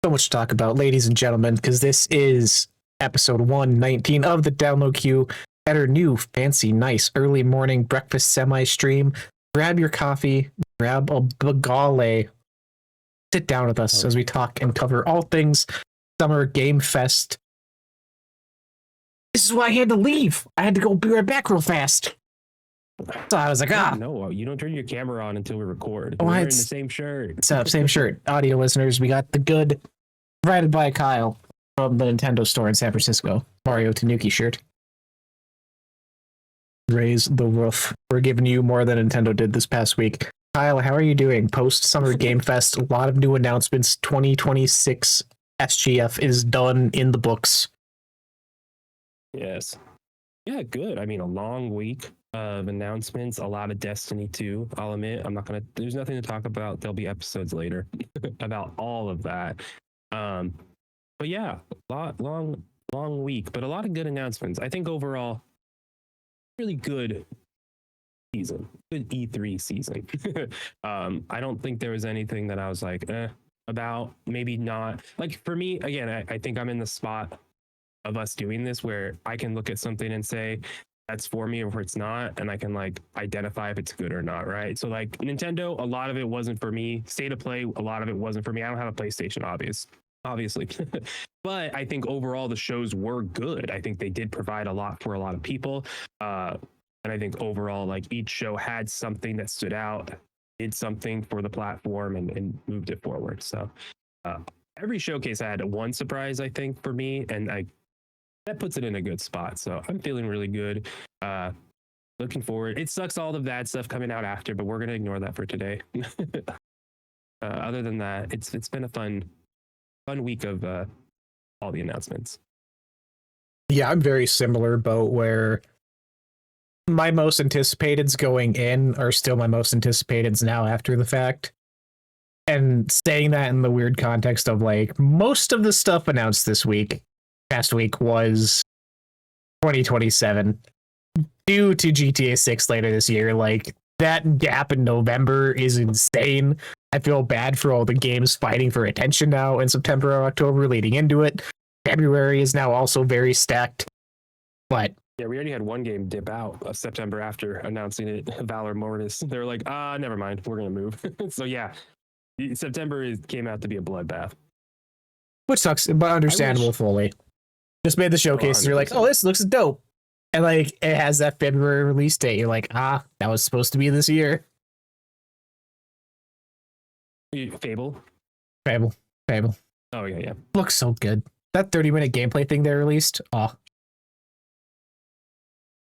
So much to talk about, ladies and gentlemen, because this is episode 119 of the Download Queue. At our new, fancy, nice early morning breakfast semi-stream. Grab your coffee, grab a bagale, sit down with us as we talk and cover all things Summer Game Fest. This is why I had to leave. I had to go be right back real fast. So I was like, No, you don't turn your camera on until we record. Oh, We're wearing the same shirt. What's up? Same shirt. Audio listeners, we got the good, provided by Kyle from the Nintendo store in San Francisco, Mario Tanuki shirt. Raise the roof. We're giving you more than Nintendo did this past week. Kyle, how are you doing? Post Summer Game Fest, a lot of new announcements. 2026 SGF is done in the books. Yes. Yeah, good. I mean, a long week of announcements, a lot of Destiny 2. I'll admit, there's nothing to talk about. There'll be episodes later about all of that. But yeah, long week, but a lot of good announcements. I think overall, really good season, good E3 season. I don't think there was anything that I was like, about. Maybe not. Like for me, again, I think I'm in the spot of us doing this where I can look at something and say that's for me or it's not, and I can like identify if it's good or not, right? So like Nintendo, a lot of it wasn't for me. State of Play, a lot of it wasn't for me. I don't have a PlayStation, obviously. But I think overall the shows were good. I think they did provide a lot for a lot of people. And I think overall, like each show had something that stood out, did something for the platform and moved it forward. So every showcase I had one surprise, I think, for me, and that puts it in a good spot. So I'm feeling really good. Looking forward. It sucks all the bad stuff coming out after, but we're gonna ignore that for today. Other than that, it's been a fun week of all the announcements. Yeah, I'm very similar boat where my most anticipateds going in are still my most anticipateds now after the fact. And saying that in the weird context of like most of the stuff announced this past week was 2027 due to GTA 6 later this year. Like that gap in November is insane. I feel bad for all the games fighting for attention now in September or October leading into it. February is now also very stacked. But yeah, we already had one game dip out of September after announcing it, Valor Mortis. They were like, never mind, we're going to move. So yeah, September came out to be a bloodbath. Which sucks, but understandable fully. Just made the showcase, and you're like, oh, this looks dope. And like, it has that February release date. You're like, that was supposed to be this year. Fable. Oh, yeah. Looks so good. That 30-minute gameplay thing they released. Oh.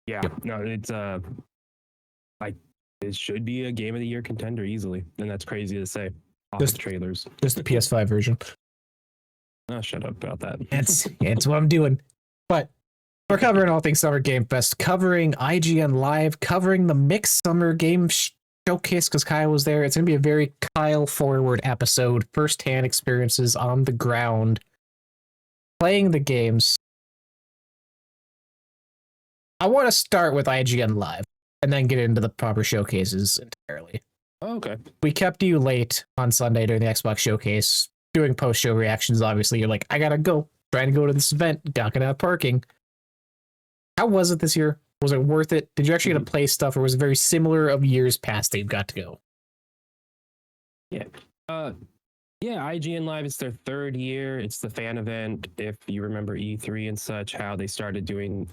Yeah, no, it's like it should be a game of the year contender easily, and that's crazy to say off the trailers. Just the PS5 version. Oh, shut up about that. It's what I'm doing. But we're covering all things Summer Game Fest, covering IGN Live, covering the Mixed Summer Game Showcase because Kyle was there. It's going to be a very Kyle forward episode, first-hand experiences on the ground, playing the games. I want to start with IGN Live and then get into the proper showcases entirely. Oh, okay. We kept you late on Sunday during the Xbox showcase, doing post-show reactions. Obviously, you're like, I gotta go. Trying to go to this event, not gonna have parking. How was it this year? Was it worth it? Did you actually get to play stuff, or was it very similar of years past that you've got to go? Yeah. Yeah, IGN Live is their third year. It's the fan event. If you remember E3 and such, how they started doing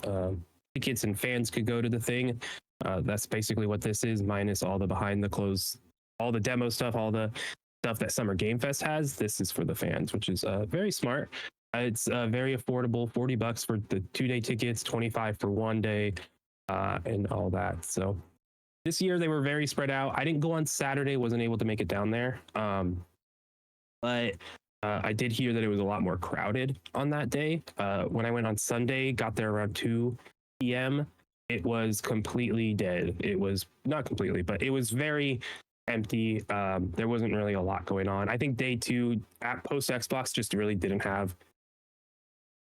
tickets and fans could go to the thing. That's basically what this is, minus all the behind the clothes, all the demo stuff, all the stuff that Summer Game Fest has. This is for the fans, which is very smart. It's very affordable, $40 for the 2-day tickets, $25 for 1 day, and all that. So this year they were very spread out. I didn't go on Saturday, wasn't able to make it down there. But I did hear that it was a lot more crowded on that day. When I went on Sunday, got there around 2 p.m., it was completely dead. It was not completely, but it was very empty. There wasn't really a lot going on. I think day 2 at post Xbox just really didn't have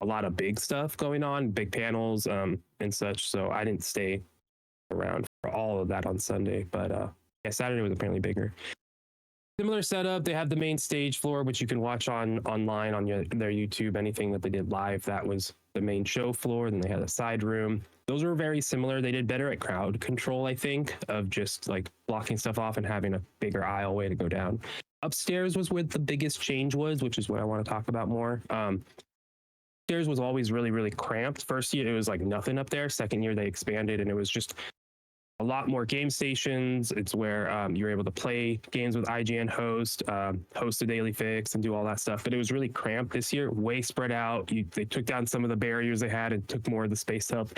a lot of big stuff going on, big panels and such. So I didn't stay around for all of that on Sunday. But yeah, Saturday was apparently bigger. Similar setup. They have the main stage floor, which you can watch online on their YouTube. Anything that they did live, that was the main show floor. Then they had a side room. Those were very similar. They did better at crowd control, I think, of just like blocking stuff off and having a bigger aisleway to go down. Upstairs was where the biggest change was, which is what I want to talk about more. Upstairs was always really, really cramped. First year, it was like nothing up there. Second year, they expanded, and it was just a lot more game stations. It's where you're able to play games with IGN host a daily fix, and do all that stuff. But it was really cramped this year, way spread out. They took down some of the barriers they had and took more of the space up.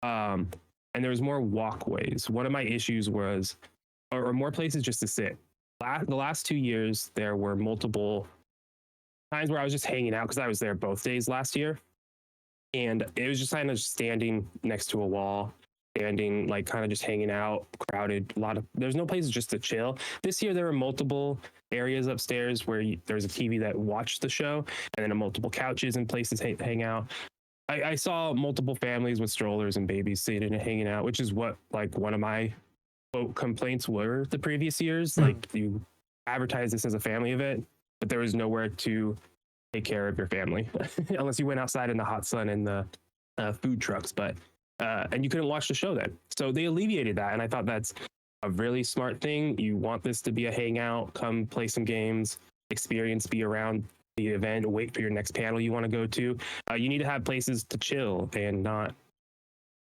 And there was more walkways. One of my issues was, or more places just to sit. The last 2 years, there were multiple times where I was just hanging out because I was there both days last year. And it was just kind of standing next to a wall, standing, like kind of just hanging out, crowded. There's no places just to chill. This year, there were multiple areas upstairs where there's a TV that watched the show, and then multiple couches and places to hang out. I saw multiple families with strollers and babies sitting and hanging out, which is what like one of my quote complaints were the previous years. Like, you advertise this as a family event, but there was nowhere to take care of your family unless you went outside in the hot sun and the food trucks. But and you couldn't watch the show then. So they alleviated that, and I thought that's a really smart thing. You want this to be a hangout, come play some games, experience, be around the event, wait for your next panel you want to go to. You need to have places to chill and not.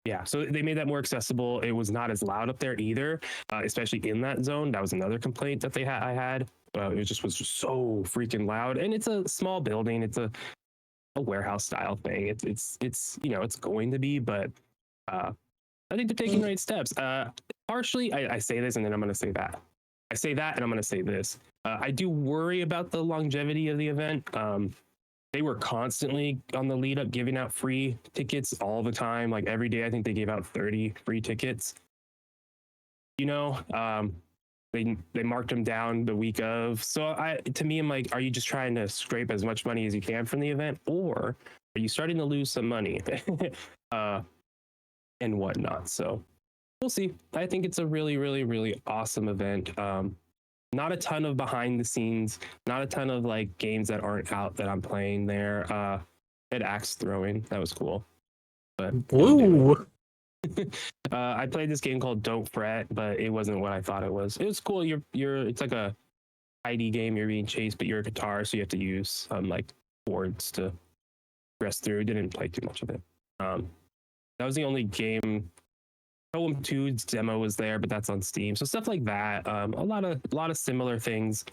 Yeah, so they made that more accessible. It was not as loud up there either, especially in that zone. That was another complaint that I had. It was just so freaking loud, and it's a small building. It's a warehouse style thing. It's it's going to be, but I think they're taking the right steps. Partially, I say this, and then I'm going to say that. I say that, and I'm going to say this. I do worry about the longevity of the event. They were constantly on the lead up, giving out free tickets all the time. Like every day, I think they gave out 30 free tickets. They marked them down the week of. So to me, I'm like, are you just trying to scrape as much money as you can from the event, or are you starting to lose some money and whatnot? So we'll see. I think it's a really, really, really awesome event. Not a ton of behind the scenes, not a ton of like games that aren't out that I'm playing there. Had axe throwing, that was cool. But Ooh. I played this game called Don't Fret, but it wasn't what I thought it was. It was cool. It's like a ID game. You're being chased, but you're a guitar, so you have to use like boards to progress through. Didn't play too much of it. That was the only game. Poem 2's demo was there, but that's on Steam. So stuff like that. A lot of similar things.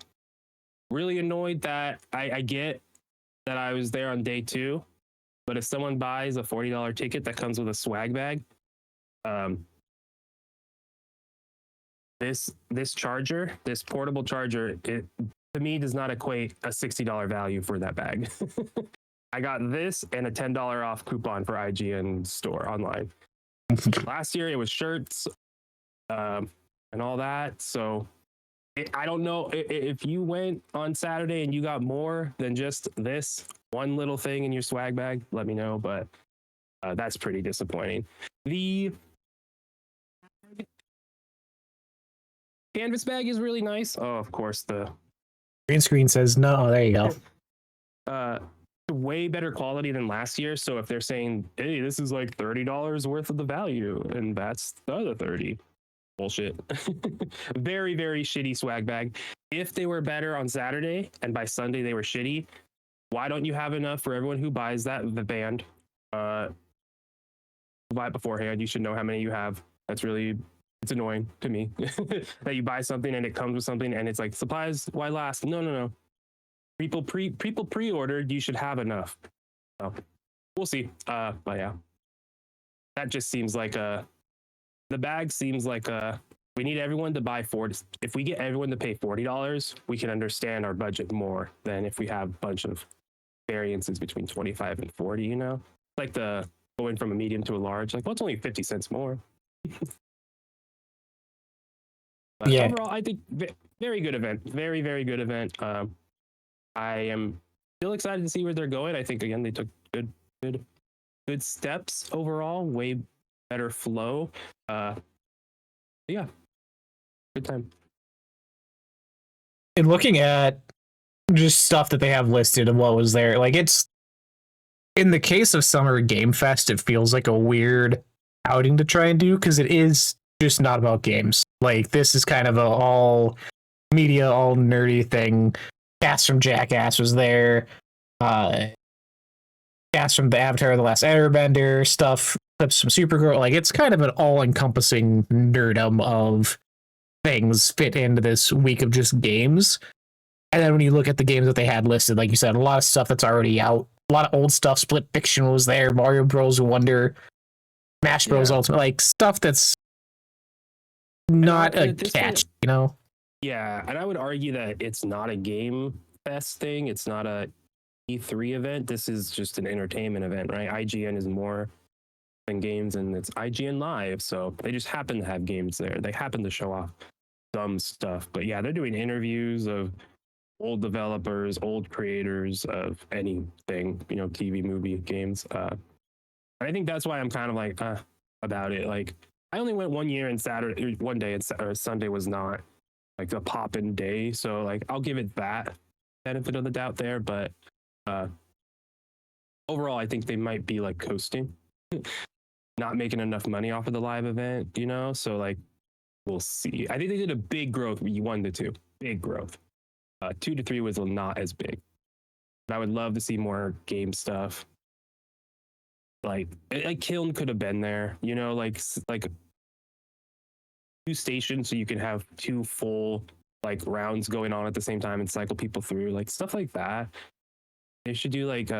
Really annoyed that I get that I was there on day 2, but if someone buys a $40 ticket that comes with a swag bag, this charger, this portable charger, it to me does not equate a $60 value for that bag. I got this and a $10 off coupon for IGN store online. Last year it was shirts and all that. So I don't know if you went on Saturday and you got more than just this one little thing in your swag bag, let me know. But that's pretty disappointing. The canvas bag is really nice. Oh, of course, the Green screen says no. There you go. Way better quality than last year. So if they're saying, hey, this is like $30 worth of the value, and that's the other 30, bullshit. Very, very shitty swag bag. If they were better on Saturday and by Sunday they were shitty, why don't you have enough for everyone who buys the band? Buy it beforehand. You should know how many you have. It's annoying to me that you buy something and it comes with something and it's like, supplies, why last? No. People pre-ordered, you should have enough. So we'll see. But yeah, that just seems like the bag seems like we need everyone to buy $40. If we get everyone to pay $40, we can understand our budget more than if we have a bunch of variances between 25 and 40. Like the going from a medium to a large. Like, well, it's only 50 cents more. But yeah. overall, I think very good event. Very, very good event. I am still excited to see where they're going. I think again they took good steps overall. Way better flow. Yeah, good time. in looking at just stuff that they have listed and what was there, like it's in the case of Summer Game Fest, it feels like a weird outing to try and do because it is just not about games. Like this is kind of a all media, all nerdy thing. Cast from Jackass was there. Uh, cast from the Avatar: The Last Airbender stuff. Clips from Supergirl. Like it's kind of an all-encompassing nerdum of things fit into this week of just games. And then when you look at the games that they had listed, like you said, a lot of stuff that's already out. A lot of old stuff. Split Fiction was there. Mario Bros. Wonder. Smash Bros. Ultimate. Like stuff that's not a catch, you know? Yeah, and I would argue that it's not a Game Fest thing. It's not a E3 event. This is just an entertainment event, right? IGN is more than games, and it's IGN Live, so they just happen to have games there. They happen to show off some stuff. But yeah, they're doing interviews of old developers, old creators of anything, you know, TV, movie, games. I think that's why I'm kind of like about it. Like, I only went 1 year, and Saturday, one day, and Sunday was not like the poppin' day. So like, I'll give it that benefit of the doubt there. But overall, I think they might be like coasting, not making enough money off of the live event, you know. So like, we'll see. I think they did a big growth. 1 to 2, big growth. 2 to 3 was not as big. But I would love to see more game stuff. Like Kiln could have been there, you know, like 2 stations so you can have 2 full like rounds going on at the same time and cycle people through, like stuff like that. They should do like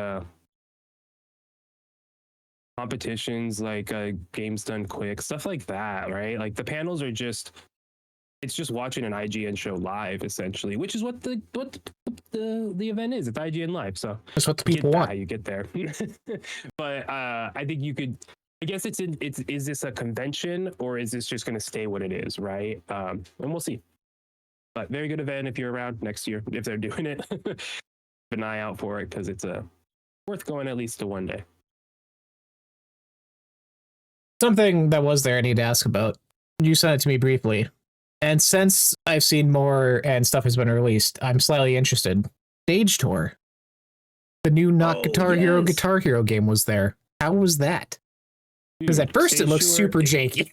competitions, like games done quick, stuff like that, right? Like the panels are just, it's just watching an IGN show live essentially, which is what the event is. It's IGN Live, so that's what the people want. How you get there. But I think you could. I guess is this a convention or is this just going to stay what it is, right? And we'll see. But very good event if you're around next year if they're doing it. Keep an eye out for it because it's worth going at least to one day. Something that was there I need to ask about. You sent it to me briefly. And since I've seen more and stuff has been released, I'm slightly interested. Stage Tour. The new Guitar Hero game was there. How was that? Because at first it looks super janky.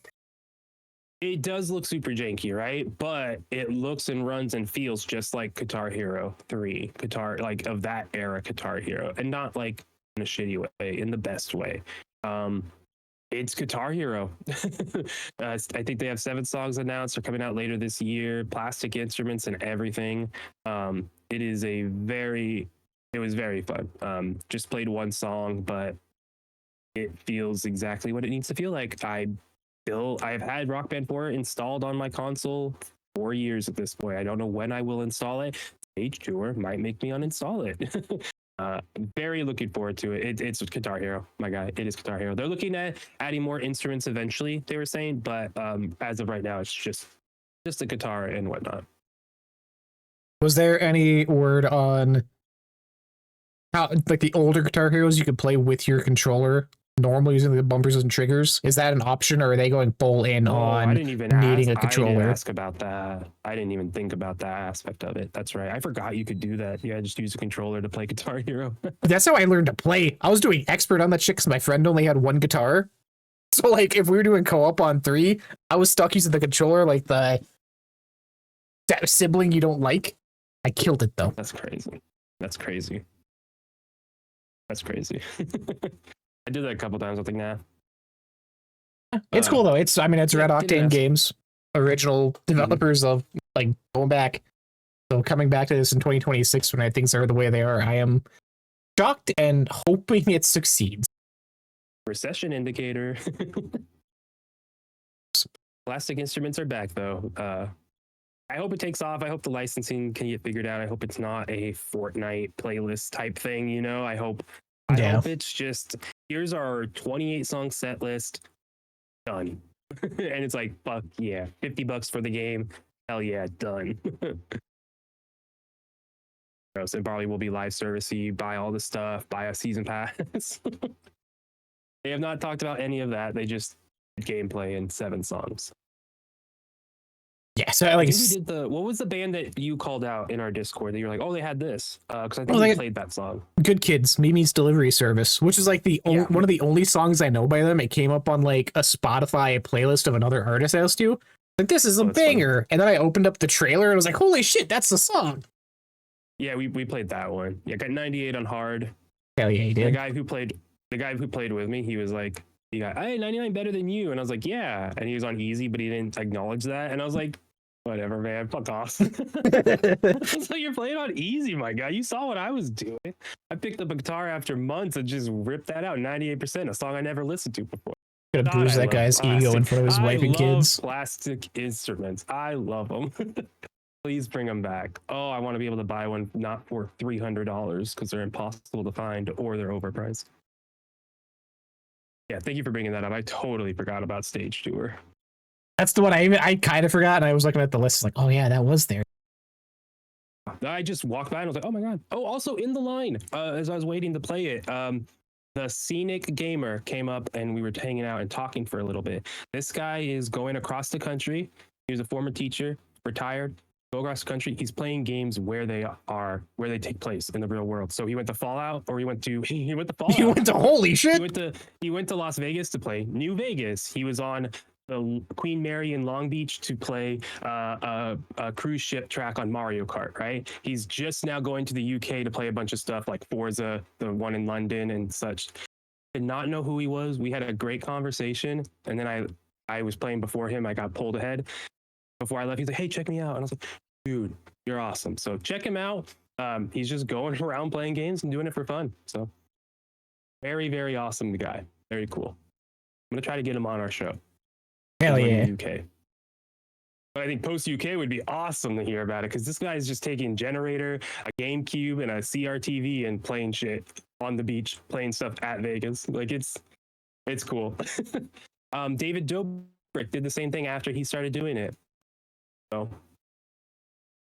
It does look super janky, right? But it looks and runs and feels just like Guitar Hero 3. Like of that era Guitar Hero. And not like in a shitty way, in the best way. It's Guitar Hero. I think they have 7 songs announced. They're coming out later this year. Plastic instruments and everything. It was very fun. Just played 1 song, but it feels exactly what it needs to feel like. I've had Rock Band 4 installed on my console 4 years at this point. I don't know when I will install it. Stage Tour might make me uninstall it. Very looking forward to it. It's Guitar Hero, my guy. It is Guitar Hero. They're looking at adding more instruments eventually, they were saying, but as of right now, it's just a guitar and whatnot. Was there any word on how, like the older Guitar Heroes, you could play with your controller normally using the bumpers and triggers? Is that an option, or are they going full in on needing a controller? I didn't ask about that. I didn't even think about that aspect of it. That's right. I forgot you could do that. Yeah, just use a controller to play Guitar Hero. That's how I learned to play. I was doing expert on that shit because my friend only had 1 guitar. So like if we were doing co-op on 3, I was stuck using the controller like that sibling you don't like. I killed it though. That's crazy. I did that a couple times. I think, nah. It's cool though. It's Red Octane Games, original developers of like going back. So coming back to this in 2026 when things are the way they are, I am shocked and hoping it succeeds. Recession indicator. Plastic instruments are back though. I hope it takes off. I hope the licensing can get figured out. I hope it's not a Fortnite playlist type thing, you know. I hope it's just, here's our 28 song set list, done. And it's like, fuck yeah, $50 for the game. Hell yeah, done. And probably will be live servicey, buy all the stuff, buy a season pass. They have not talked about any of that. They just did gameplay and 7 songs. Yeah, so I like, think we did what was the band that you called out in our Discord that you're like, oh, they had this? Because I think Oh, we they- played that song. Good Kids, Mimi's Delivery Service, which is like Yeah. one of the only songs I know by them. It came up on like a Spotify playlist of another artist I listened to. Like, this is a that's funny. banger. And then I opened up the trailer and I was like, holy shit, that's the song. Yeah, we played that one. Yeah, got 98 on hard. Hell yeah, he The did. guy who played with me, he was like, he got, hey, 99 better than you. And I was like, yeah. And he was on easy, but he didn't acknowledge that. And I was like, whatever, man, fuck off. So you're playing on easy, my guy. You saw what I was doing. I picked up a guitar after months and just ripped that out 98%, a song I never listened to before. Gonna bruise that guy's ego in front of his wife and kids. Plastic instruments. I love them. Please bring them back. Oh, I want to be able to buy one not for $300 because they're impossible to find or they're overpriced. Yeah, thank you for bringing that up. I totally forgot about Stage Tour. That's the one I kind of forgot, and I was looking at the list like, oh yeah, that was there. I just walked by and I was like, oh my god. Oh, also in the line as I was waiting to play it, the Scenic Gamer came up and we were hanging out and talking for a little bit. This guy is going across the country. He was a former teacher, retired. Go across the country. He's playing games where they take place in the real world. So he went to Fallout, or he went to Fallout. You went to holy shit. He went to Las Vegas to play New Vegas. He was on the Queen Mary in Long Beach to play a cruise ship track on Mario Kart. Right. He's just now going to the UK to play a bunch of stuff like Forza, the one in London and such. Did not know who he was. We had a great conversation, and then I was playing before him. I got pulled ahead. Before I left, he's like, hey, check me out. And I was like, dude, you're awesome. So check him out. He's just going around playing games and doing it for fun. So very, very awesome guy. Very cool. I'm going to try to get him on our show. Hell yeah. UK. But I think post UK would be awesome to hear about it because this guy is just taking Generator, a GameCube, and a CRTV and playing shit on the beach, playing stuff at Vegas. Like it's cool. David Dobrik did the same thing after he started doing it. So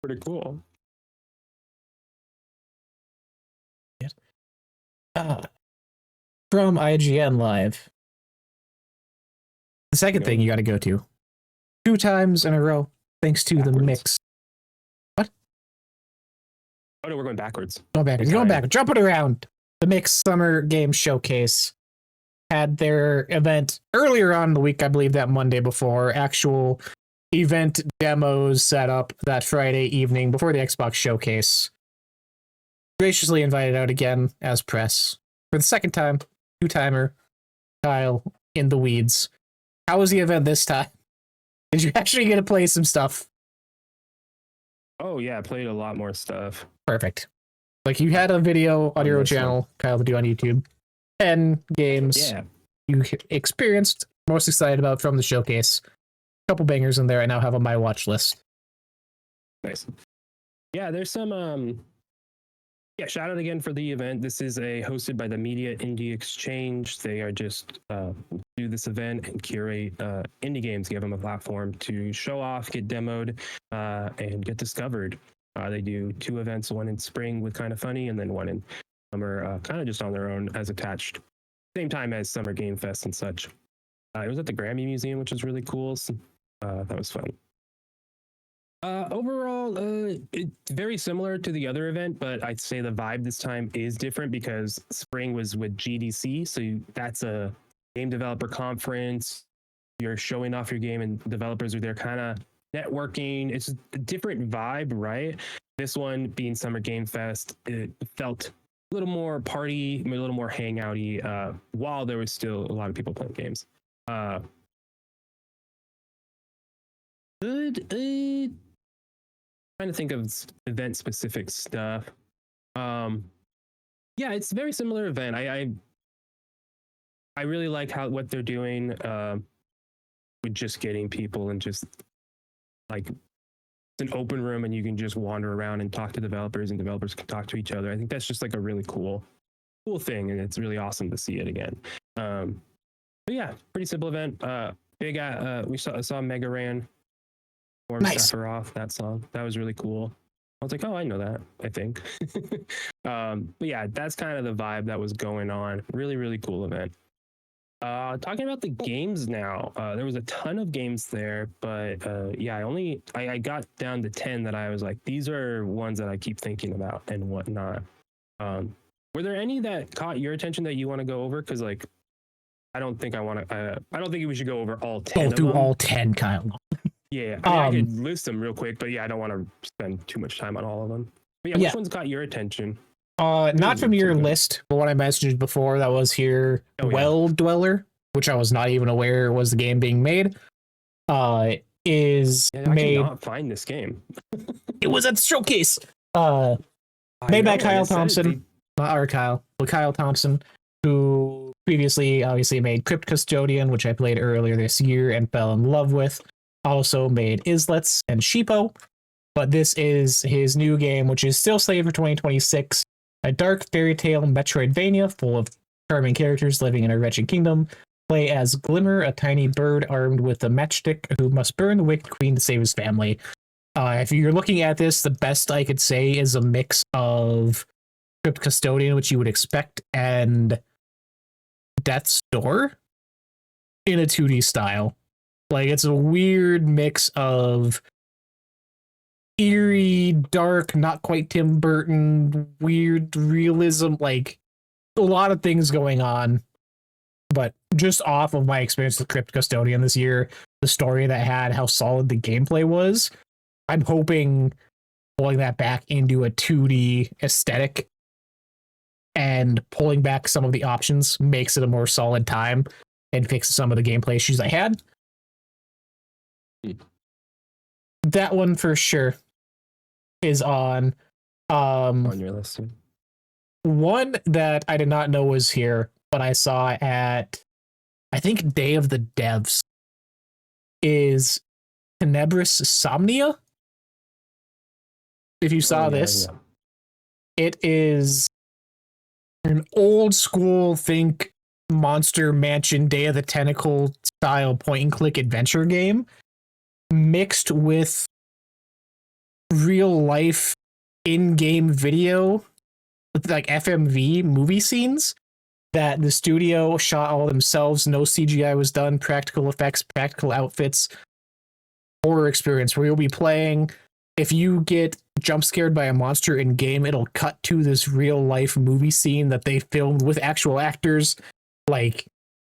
pretty cool. From IGN Live. The second thing you got to go to 2 times in a row, thanks to the mix. What? Oh no, we're going backwards. Going back. Jump it around. The Mix Summer Game Showcase had their event earlier on in the week, I believe that Monday before. Actual event demos set up that Friday evening before the Xbox Showcase. Graciously invited out again as press for the second time. 2-timer Kyle in the weeds. How was the event this time? Did you actually get to play some stuff? Oh yeah, I played a lot more stuff. Perfect. Like you had a video on your channel, Kyle, to do on YouTube. 10 games you experienced, most excited about from the showcase. Couple bangers in there I now have on my watch list. Nice. Yeah, there's some shout out again for the event. This is hosted by the Media Indie Exchange. They are just do this event and curate indie games, give them a platform to show off, get demoed, and get discovered. They do 2 events, one in spring with Kind of Funny, and then one in summer, kind of just on their own as attached. Same time as Summer Game Fest and such. It was at the Grammy Museum, which was really cool. So, that was fun. Overall, it's very similar to the other event, but I'd say the vibe this time is different because spring was with GDC. So that's a game developer conference. You're showing off your game and developers are there kind of networking. It's a different vibe, right? This one being Summer Game Fest, it felt a little more party, a little more hangouty, while there was still a lot of people playing games. Trying to think of event specific stuff. Yeah, it's a very similar event. I really like what they're doing with just getting people and just like it's an open room and you can just wander around and talk to developers and developers can talk to each other. I think that's just like a really cool thing and it's really awesome to see it again. But yeah, pretty simple event. We saw Mega Ran perform Sephiroth, that song. That was really cool. I was like, oh, I know that, I think. But yeah, that's kind of the vibe that was going on. Really, really cool event. Talking about the games now, there was a ton of games there, but yeah, I got down to 10 that I was like, these are ones that I keep thinking about and whatnot. Were there any that caught your attention that you want to go over? Because like, I don't think we should go over all 10 Go of through them. all 10, Kyle. Yeah, I mean, I could list them real quick, but yeah, I don't want to spend too much time on all of them. But yeah, which ones caught your attention? Not from your list, but what I mentioned before that was here, Well Dweller, which I was not even aware was the game being made. Is I made. cannot find this game. It was at the showcase. Made by Kyle Thompson, not our Kyle, but Kyle Thompson, who previously obviously made Crypt Custodian, which I played earlier this year and fell in love with. Also made Islets and Sheepo, but this is his new game, which is still slated for 2026. A dark fairy tale Metroidvania full of charming characters living in a wretched kingdom. Play as Glimmer, a tiny bird armed with a matchstick who must burn the wicked queen to save his family. If you're looking at this, the best I could say is a mix of Crypt Custodian, which you would expect, and Death's Door in a 2D style. Like, it's a weird mix of eerie, dark, not quite Tim Burton, weird realism, like a lot of things going on. But just off of my experience with Crypt Custodian this year, the story that had, how solid the gameplay was, I'm hoping pulling that back into a 2D aesthetic and pulling back some of the options makes it a more solid time and fixes some of the gameplay issues I had. That one for sure is on Your list. One that I did not know was here, but I saw at I think Day of the Devs is Tenebris Somnia. If you saw this, it is an old school think Monster Mansion Day of the Tentacle style point and click adventure game mixed with real life in-game video with like FMV movie scenes that the studio shot all themselves. No CGI was done, practical effects, practical outfits, horror experience where you'll be playing. If you get jump scared by a monster in game, it'll cut to this real life movie scene that they filmed with actual actors, like,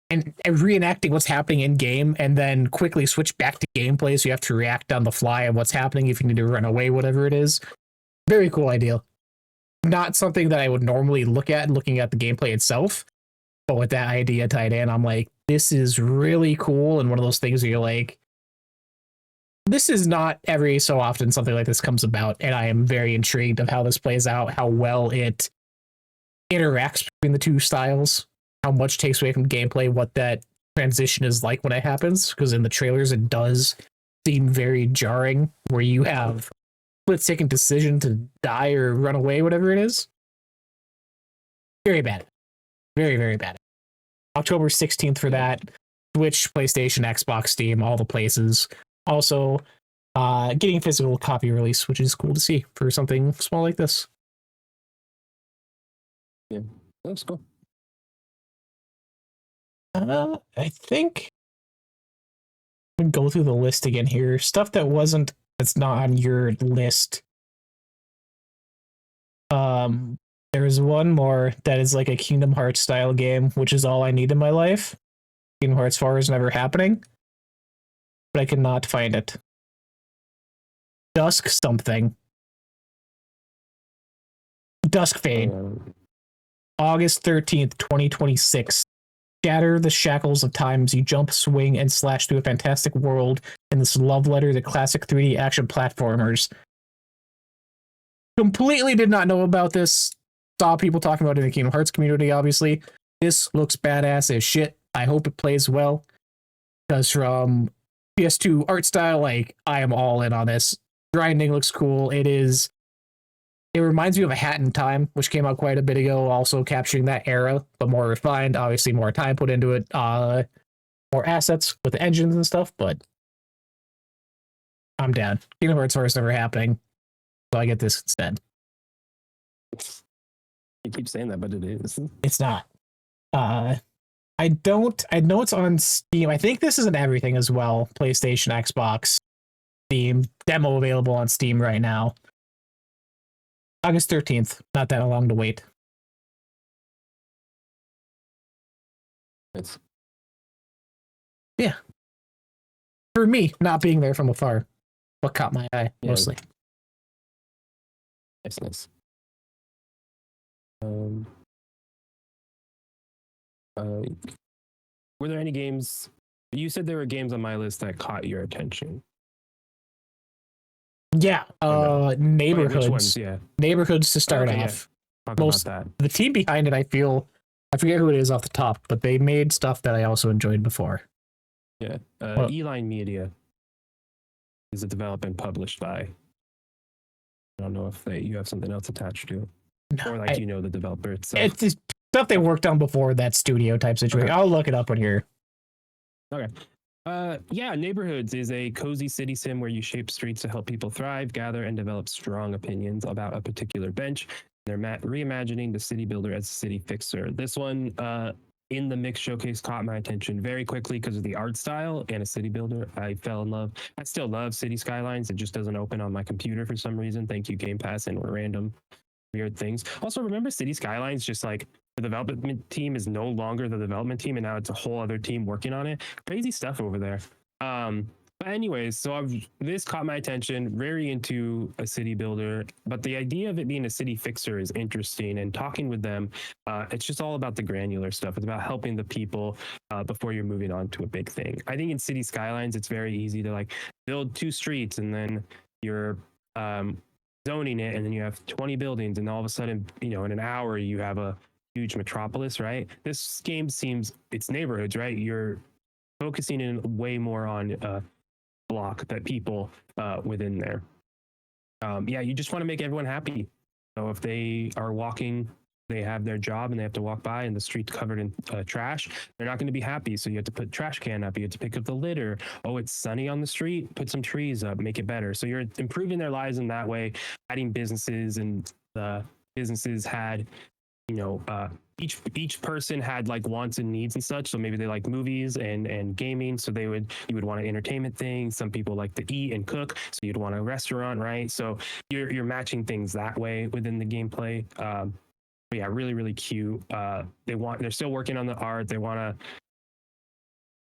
and reenacting what's happening in game, and then quickly switch back to gameplay. So you have to react on the fly on what's happening if you need to run away, whatever it is. Very cool idea. Not something that I would normally look at looking at the gameplay itself, but with that idea tied in, I'm like, this is really cool. And one of those things where you're like, this is not every so often something like this comes about, and I am very intrigued of how this plays out, how well it interacts between the two styles, how much takes away from gameplay, what that transition is like when it happens, because in the trailers it does seem very jarring, where you have split-second decision to die or run away, whatever it is. Very bad. Very, very bad. October 16th for that. Switch, PlayStation, Xbox, Steam, all the places. Also, getting a physical copy release, which is cool to see for something small like this. Yeah, that's cool. I think we go through the list again here. Stuff that's not on your list. There's one more that is like a Kingdom Hearts style game, which is all I need in my life. Kingdom Hearts 4 is never happening, but I cannot find it. Dusk something. Dusk Fade. August 13th, 2026. Shatter the shackles of time as you jump, swing, and slash through a fantastic world in this love letter to classic 3D action platformers. Completely did not know about this. Saw people talking about it in the Kingdom Hearts community, obviously. This looks badass as shit. I hope it plays well. Because from PS2 art style, like, I am all in on this. Grinding looks cool. It reminds me of A Hat in Time, which came out quite a bit ago, also capturing that era, but more refined. Obviously, more time put into it, more assets with the engines and stuff, but I'm down. Kingdom Hearts 4 is never happening, so I get this instead. You keep saying that, but it is. It's not. I I know it's on Steam. I think this isn't everything as well. PlayStation, Xbox, Steam. Demo available on Steam right now. August 13th. Not that long to wait. It's Yeah. For me, not being there from afar, what caught my eye mostly. nice. Were there any games? You said there were games on my list that caught your attention. Yeah, no? Neighborhoods. Which ones? Yeah, Neighborhoods to start Okay, yeah. off. talk Most- about that. The team behind it, I forget who it is off the top, but they made stuff that I also enjoyed before. Yeah, Well- Eline Media is a developed and published by. I don't know if you have something else attached to, or like you know the developer itself. It's just stuff they worked on before that studio type situation. Okay. I'll look it up on here. Yeah, Neighborhoods is a cozy city sim where you shape streets to help people thrive, gather, and develop strong opinions about a particular bench. They're reimagining the city builder as a city fixer. This one, in the mix showcase, caught my attention very quickly because of the art style and a city builder. I fell in love. I still love City Skylines. It just doesn't open on my computer for some reason. Thank you, Game Pass, and random weird things. Also, remember City Skylines, just like the development team is no longer the development team, and now it's a whole other team working on it. Crazy stuff over there. But anyways, so this caught my attention. Very into a city builder, but the idea of it being a city fixer is interesting. And talking with them, it's just all about the granular stuff. It's about helping the people before you're moving on to a big thing. I think in City Skylines, it's very easy to like build 2 streets, and then you're zoning it, and then you have 20 buildings, and all of a sudden, in an hour you have a huge metropolis, right? This game seems, it's neighborhoods, right? You're focusing in way more on block that people within there. You just want to make everyone happy. So if they are walking, they have their job and they have to walk by and the street's covered in trash, they're not going to be happy. So you have to put trash can up, you have to pick up the litter. Oh, it's sunny on the street, put some trees up, make it better. So you're improving their lives in that way, adding businesses, and the businesses had, each person had like wants and needs and such. So maybe they like movies and gaming. So you would want an entertainment thing. Some people like to eat and cook. So you'd want a restaurant, right? So you're matching things that way within the gameplay. But yeah, really, really cute. They're still working on the art. They want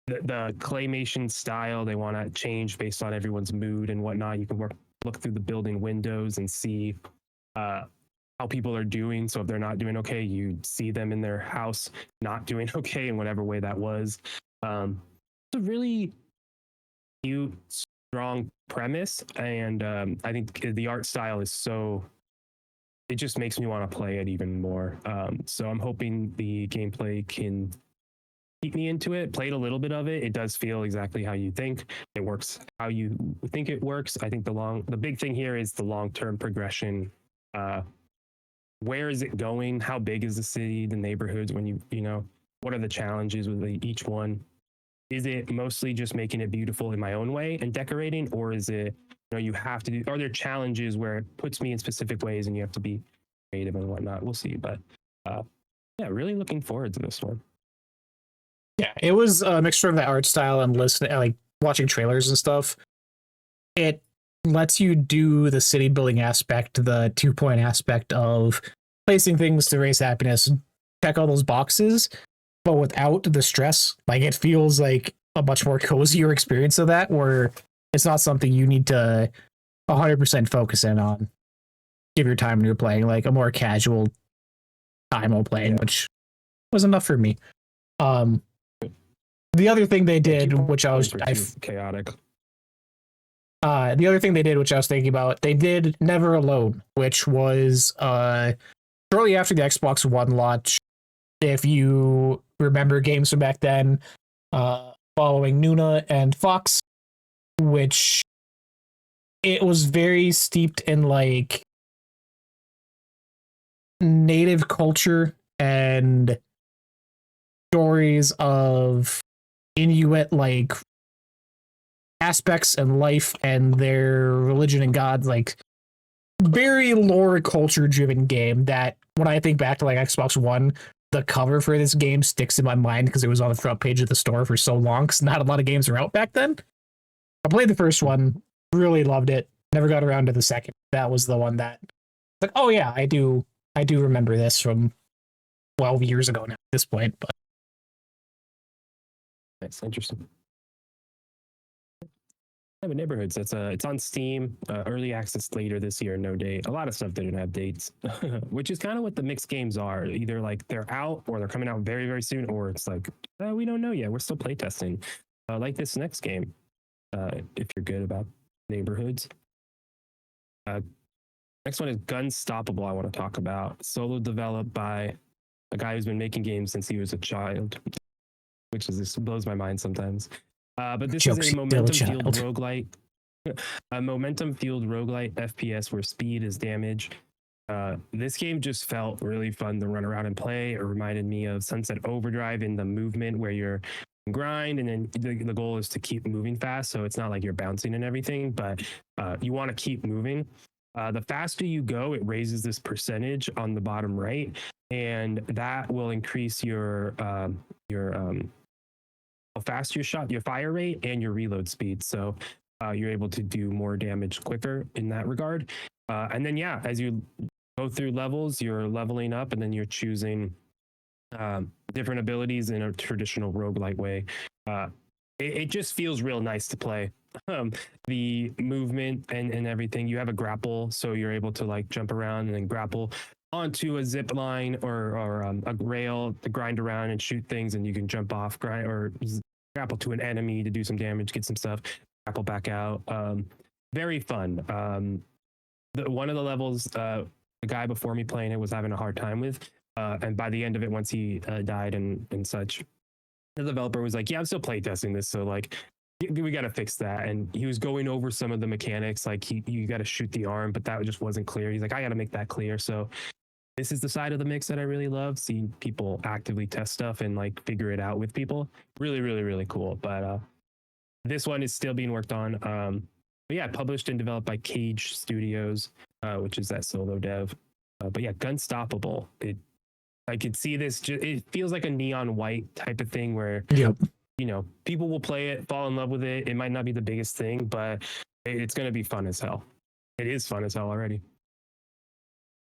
the claymation style. They want to change based on everyone's mood and whatnot. You can look through the building windows and see how people are doing. So if they're not doing okay, you see them in their house not doing okay in whatever way that was. It's a really cute, strong premise, and I think the art style is so, it just makes me want to play it even more. So I'm hoping the gameplay can keep me into it. Played a little bit of it. It does feel exactly how you think it works, how you think it works. I think the big thing here is the long-term progression. Where is it going? How big is the city, the neighborhoods? When what are the challenges with each one? Is it mostly just making it beautiful in my own way and decorating, or is it, you have to do, are there challenges where it puts me in specific ways and you have to be creative and whatnot? We'll see. But really looking forward to this one. Yeah, it was a mixture of the art style and listening, like watching trailers and stuff. It lets you do the city building aspect, the 2-point aspect of placing things to raise happiness, check all those boxes, but without the stress. Like, it feels like a much more cozier experience of that, where it's not something you need to 100% focus in on. Give your time when you're playing, like a more casual time while playing, which was enough for me. The other thing they did, which chaotic. The other thing they did, which I was thinking about, they did Never Alone, which was shortly after the Xbox One launch. If you remember games from back then, following Nuna and Fox, which it was very steeped in like native culture and stories of Inuit like aspects and life and their religion and gods, like very lore culture driven game that when I think back to like Xbox One, the cover for this game sticks in my mind because it was on the front page of the store for so long, because not a lot of games were out back then. I played the first one, really loved it, never got around to the second. That was the one that, like, oh yeah, I do remember this from 12 years ago now at this point. But That's interesting. Yeah, but Neighborhoods, it's on Steam, early access later this year, no date. A lot of stuff didn't have dates, which is kind of what the mixed games are. Either like they're out or they're coming out very, very soon, or it's like, we don't know yet. We're still playtesting. Like this next game, if you're good about Neighborhoods. Next one is Gunstoppable, I want to talk about. Solo developed by a guy who's been making games since he was a child, which is just blows my mind sometimes. But this is a momentum-fueled roguelite. A momentum-fueled roguelite FPS where speed is damage. This game just felt really fun to run around and play. It reminded me of Sunset Overdrive in the movement where you're grind and then the goal is to keep moving fast. So it's not like you're bouncing and everything, but you want to keep moving. The faster you go, it raises this percentage on the bottom right, and that will increase your how fast your shot, your fire rate, and your reload speed. So you're able to do more damage quicker in that regard. And then, yeah, as you go through levels, you're leveling up, and then you're choosing different abilities in a traditional roguelite way. It just feels real nice to play. The movement and everything. You have a grapple, so you're able to like jump around and then grapple onto a zip line or a rail to grind around and shoot things, and you can jump off, grind or grapple to an enemy to do some damage, get some stuff, grapple back out. Very fun. One of the levels, the guy before me playing it was having a hard time with, and by the end of it, once he died and such, the developer was like, "Yeah, I'm still playtesting this, so like." We got to fix that. And he was going over some of the mechanics, like you got to shoot the arm, but that just wasn't clear. He's like, I got to make that clear. So this is the side of the mix that I really love, seeing people actively test stuff and like figure it out with people. Really, really, really cool. But this one is still being worked on. But yeah, published and developed by Cage Studios, which is that solo dev. But yeah, Gunstoppable. I could see this. It feels like a neon white type of thing where yep. You know, people will play it, fall in love with it. It might not be the biggest thing, but it's going to be fun as hell. It is fun as hell already.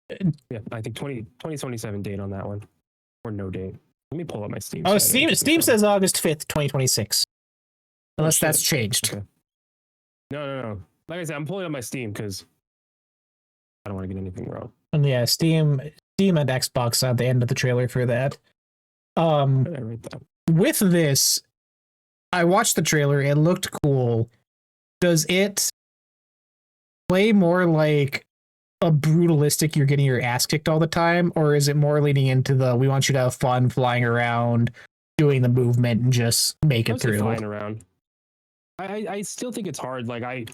Yeah, I think 2027 date on that one, or no date. Let me pull up my Steam. Oh, Steam says August 5th, 2026. Unless that's changed. Okay. No. Like I said, I'm pulling up my Steam because I don't want to get anything wrong. And yeah, Steam and Xbox at the end of the trailer for that. How did I write that? With this, I watched the trailer. It looked cool. Does it play more like a brutalistic, you're getting your ass kicked all the time, or is it more leaning into the we want you to have fun flying around, doing the movement, and just make it through? Flying around. I still think it's hard. Like I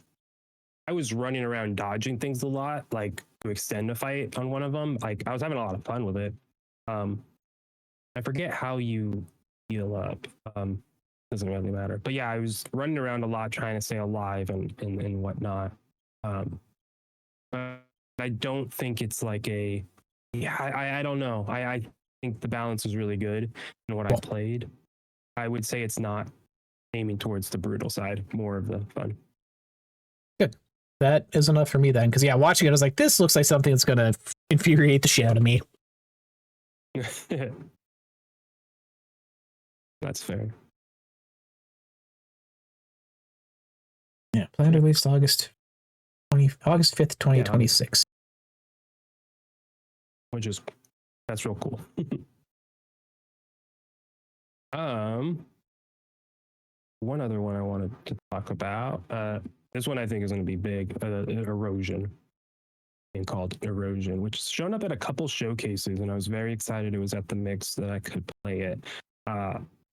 was running around dodging things a lot, like to extend a fight on one of them. Like I was having a lot of fun with it. I forget how you heal up. Doesn't really matter. But yeah, I was running around a lot trying to stay alive and whatnot. But I don't think it's like a I don't know. I think the balance is really good in what I played. I would say it's not aiming towards the brutal side, more of the fun. Good. That is enough for me then. Because yeah, watching it, I was like, this looks like something that's gonna infuriate the shit out of me. That's fair. Yeah, planned release August 5th, 2026. Which is that's real cool. One other one I wanted to talk about. This one I think is going to be big. Erosion. Game called Erosion, which has shown up at a couple showcases, and I was very excited it was at the mix that I could play it.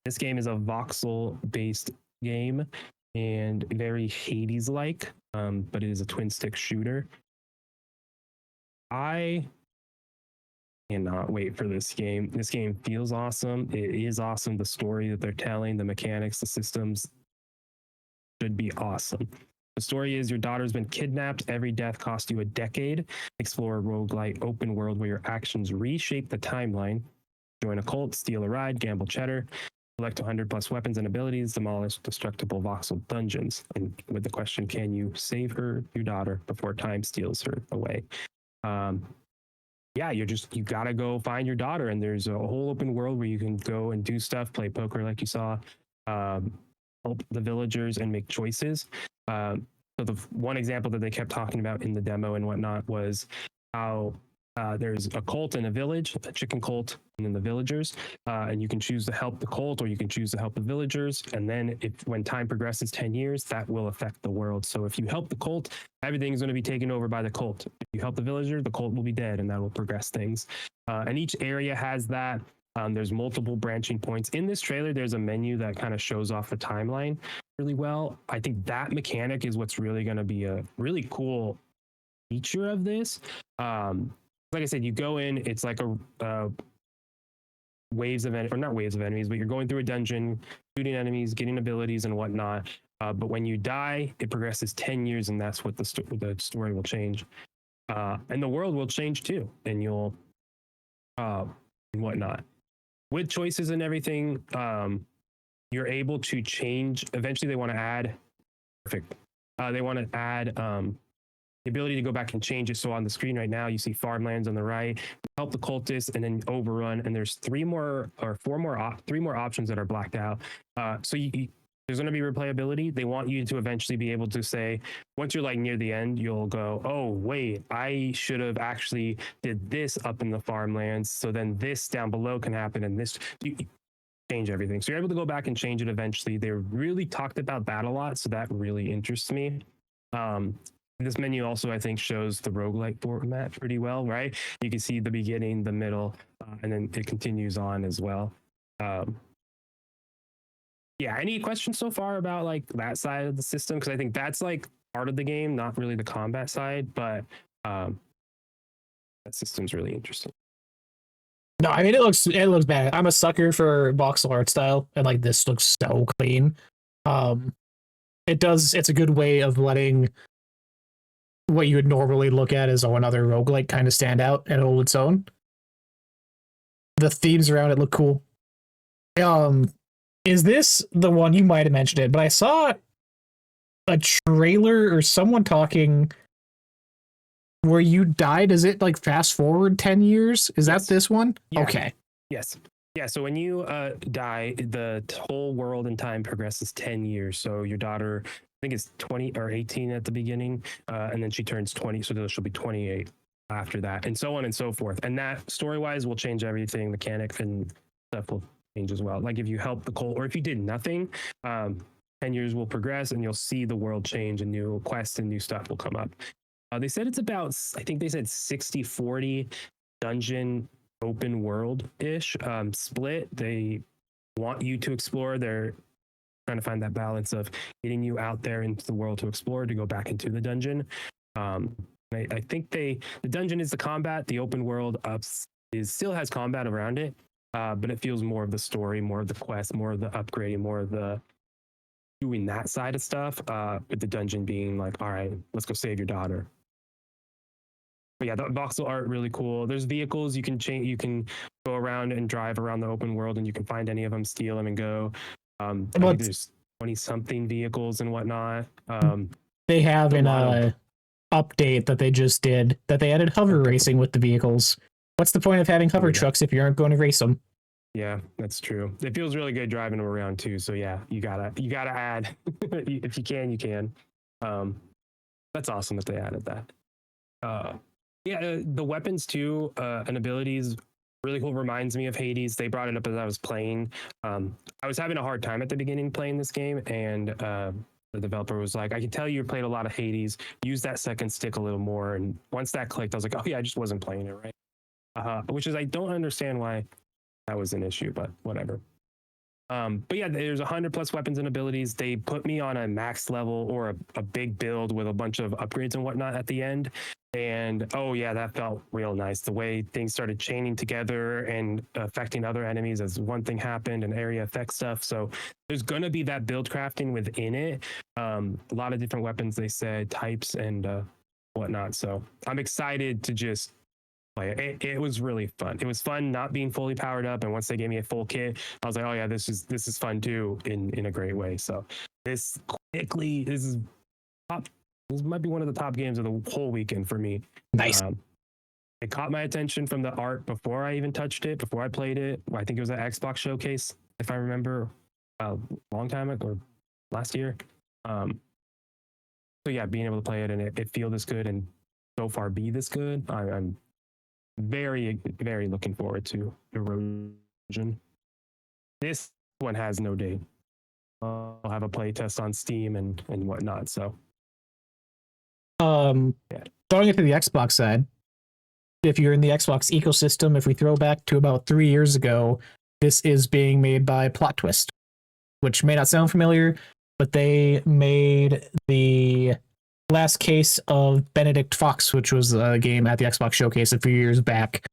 This game is a voxel-based game and very Hades-like, but it is a twin-stick shooter. I cannot wait for this game. This game feels awesome. It is awesome. The story that they're telling, the mechanics, the systems should be awesome. The story is your daughter's been kidnapped. Every death cost you a decade. Explore a roguelite open world where your actions reshape the timeline. Join a cult, steal a ride, gamble cheddar, collect 100 plus weapons and abilities, demolish destructible voxel dungeons. And with the question, can you save your daughter before time steals her away? Yeah, you gotta go find your daughter, and there's a whole open world where you can go and do stuff, play poker like you saw, help the villagers and make choices. So the one example that they kept talking about in the demo and whatnot was how there's a cult in a village, a chicken cult, and then the villagers, and you can choose to help the cult or you can choose to help the villagers. And then when time progresses 10 years, that will affect the world. So if you help the cult, everything's going to be taken over by the cult. If you help the villager, the cult will be dead, and that will progress things. And each area has that. There's multiple branching points. In this trailer, there's a menu that kind of shows off the timeline really well. I think that mechanic is what's really going to be a really cool feature of this. Like I said, you go in, it's like a waves of or not waves of enemies, but you're going through a dungeon, shooting enemies, getting abilities and whatnot. But when you die, it progresses 10 years, and that's what the story will change. And the world will change too, and you'll and whatnot. With choices and everything, you're able to change. Eventually, they want to add. Perfect. They want to add the ability to go back and change it. So on the screen right now, you see farmlands on the right, help the cultists, and then overrun. And there's three more options that are blacked out. So there's going to be replayability. They want you to eventually be able to say, once you're like near the end, you'll go, oh, wait, I should have actually did this up in the farmlands. So then this down below can happen. And this, you change everything. So you're able to go back and change it eventually. They really talked about that a lot. So that really interests me. This menu also, I think, shows the roguelike format pretty well, right? You can see the beginning, the middle, and then it continues on as well. Yeah, any questions so far about like that side of the system? Because I think that's like part of the game, not really the combat side, but that system's really interesting. No, I mean it looks bad. I'm a sucker for voxel art style, and like this looks so clean. It's a good way of letting what you would normally look at as another roguelike kind of stand out and hold its own. The themes around it look cool. Is this the one, you might have mentioned it, but I saw a trailer or someone talking where you died. Is it like fast forward 10 years? Is that this one? Yeah. Okay. Yes. Yeah, so when you die, the whole world and time progresses 10 years. So your daughter, I think it's 20 or 18 at the beginning, and then she turns 20, so she'll be 28 after that, and so on and so forth. And that story-wise will change everything. Mechanics and stuff will change as well. Like if you help the cult, or if you did nothing, 10 years will progress, and you'll see the world change, and new quests and new stuff will come up. They said it's about, I think they said 60-40 dungeon open world-ish split. They want you to explore. They're trying to find that balance of getting you out there into the world to explore, to go back into the dungeon. I think the dungeon is the combat. The open world still has combat around it, but it feels more of the story, more of the quest, more of the upgrading, more of the doing that side of stuff, with the dungeon being like, all right, let's go save your daughter. But yeah, the voxel art really cool. There's vehicles you can change. You can go around and drive around the open world, and you can find any of them, steal them, and go. I think there's 20-something vehicles and whatnot. They have an update that they just did that they added hover racing with the vehicles. What's the point of having hover trucks if you aren't going to race them? Yeah, that's true. It feels really good driving them around too. So yeah, you gotta add. If you can, you can. That's awesome that they added that. Yeah, the weapons too, and abilities, really cool. Reminds me of Hades. They brought it up as I was playing. I was having a hard time at the beginning playing this game, and the developer was like, I can tell you played a lot of Hades. Use that second stick a little more. And once that clicked, I was like, oh yeah, I just wasn't playing it right. Which is, I don't understand why that was an issue, but whatever. But yeah, there's 100 plus weapons and abilities. They put me on a max level or a big build with a bunch of upgrades and whatnot at the end. And oh yeah, that felt real nice. The way things started chaining together and affecting other enemies as one thing happened and area effect stuff. So there's going to be that build crafting within it. A lot of different weapons, they said, types and whatnot. So I'm excited to just play it. It was really fun. It was fun not being fully powered up, and once they gave me a full kit, I was like, oh yeah, this is fun too in a great way. So this is top. This might be one of the top games of the whole weekend for me. Nice. It caught my attention from the art before I even touched it, before I played it. I think it was an Xbox showcase, if I remember, a long time ago or last year. So yeah, being able to play it and it feel this good and so far be this good, I'm very, very looking forward to Erosion. This one has no date. I'll have a play test on Steam and whatnot. So, Going into the Xbox side, if you're in the Xbox ecosystem, if we throw back to about 3 years ago, this is being made by Plot Twist, which may not sound familiar, but they made the last case of Benedict Fox, which was a game at the Xbox Showcase a few years back.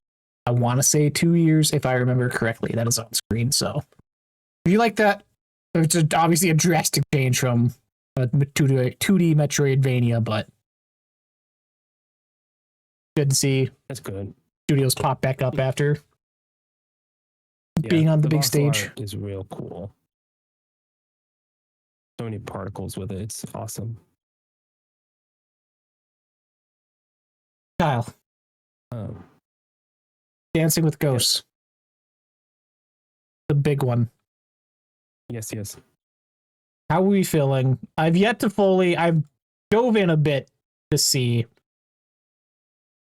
I want to say 2 years, if I remember correctly. That is on screen. So if you like that, it's obviously a drastic change from a 2D Metroidvania, but good to see that's good. studios pop back up after being on the big stage. Is real cool. So many particles with it. It's awesome. Kyle, Dancing with Ghosts, the big one. Yes. How are we feeling? I've dove in a bit to see,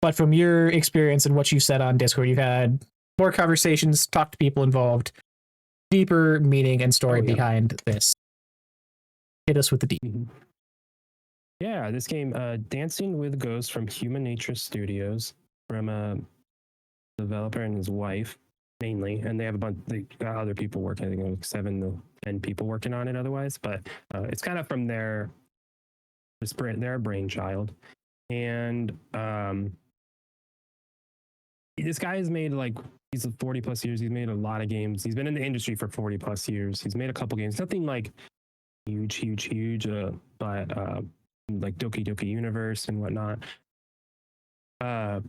but from your experience and what you said on Discord, you've had more conversations, talked to people involved, deeper meaning and story behind this. Hit us with the deep. Yeah, this game, Dancing with Ghosts from Human Nature Studios, from a developer and his wife, mainly, and they have a bunch of other people working. I think like 7 to 10 people working on it otherwise, but it's kind of from their brainchild. And this guy has made he's 40 plus years. He's made a lot of games. He's been in the industry for 40 plus years. He's made a couple games, nothing like huge, but like Doki Doki Universe and whatnot. But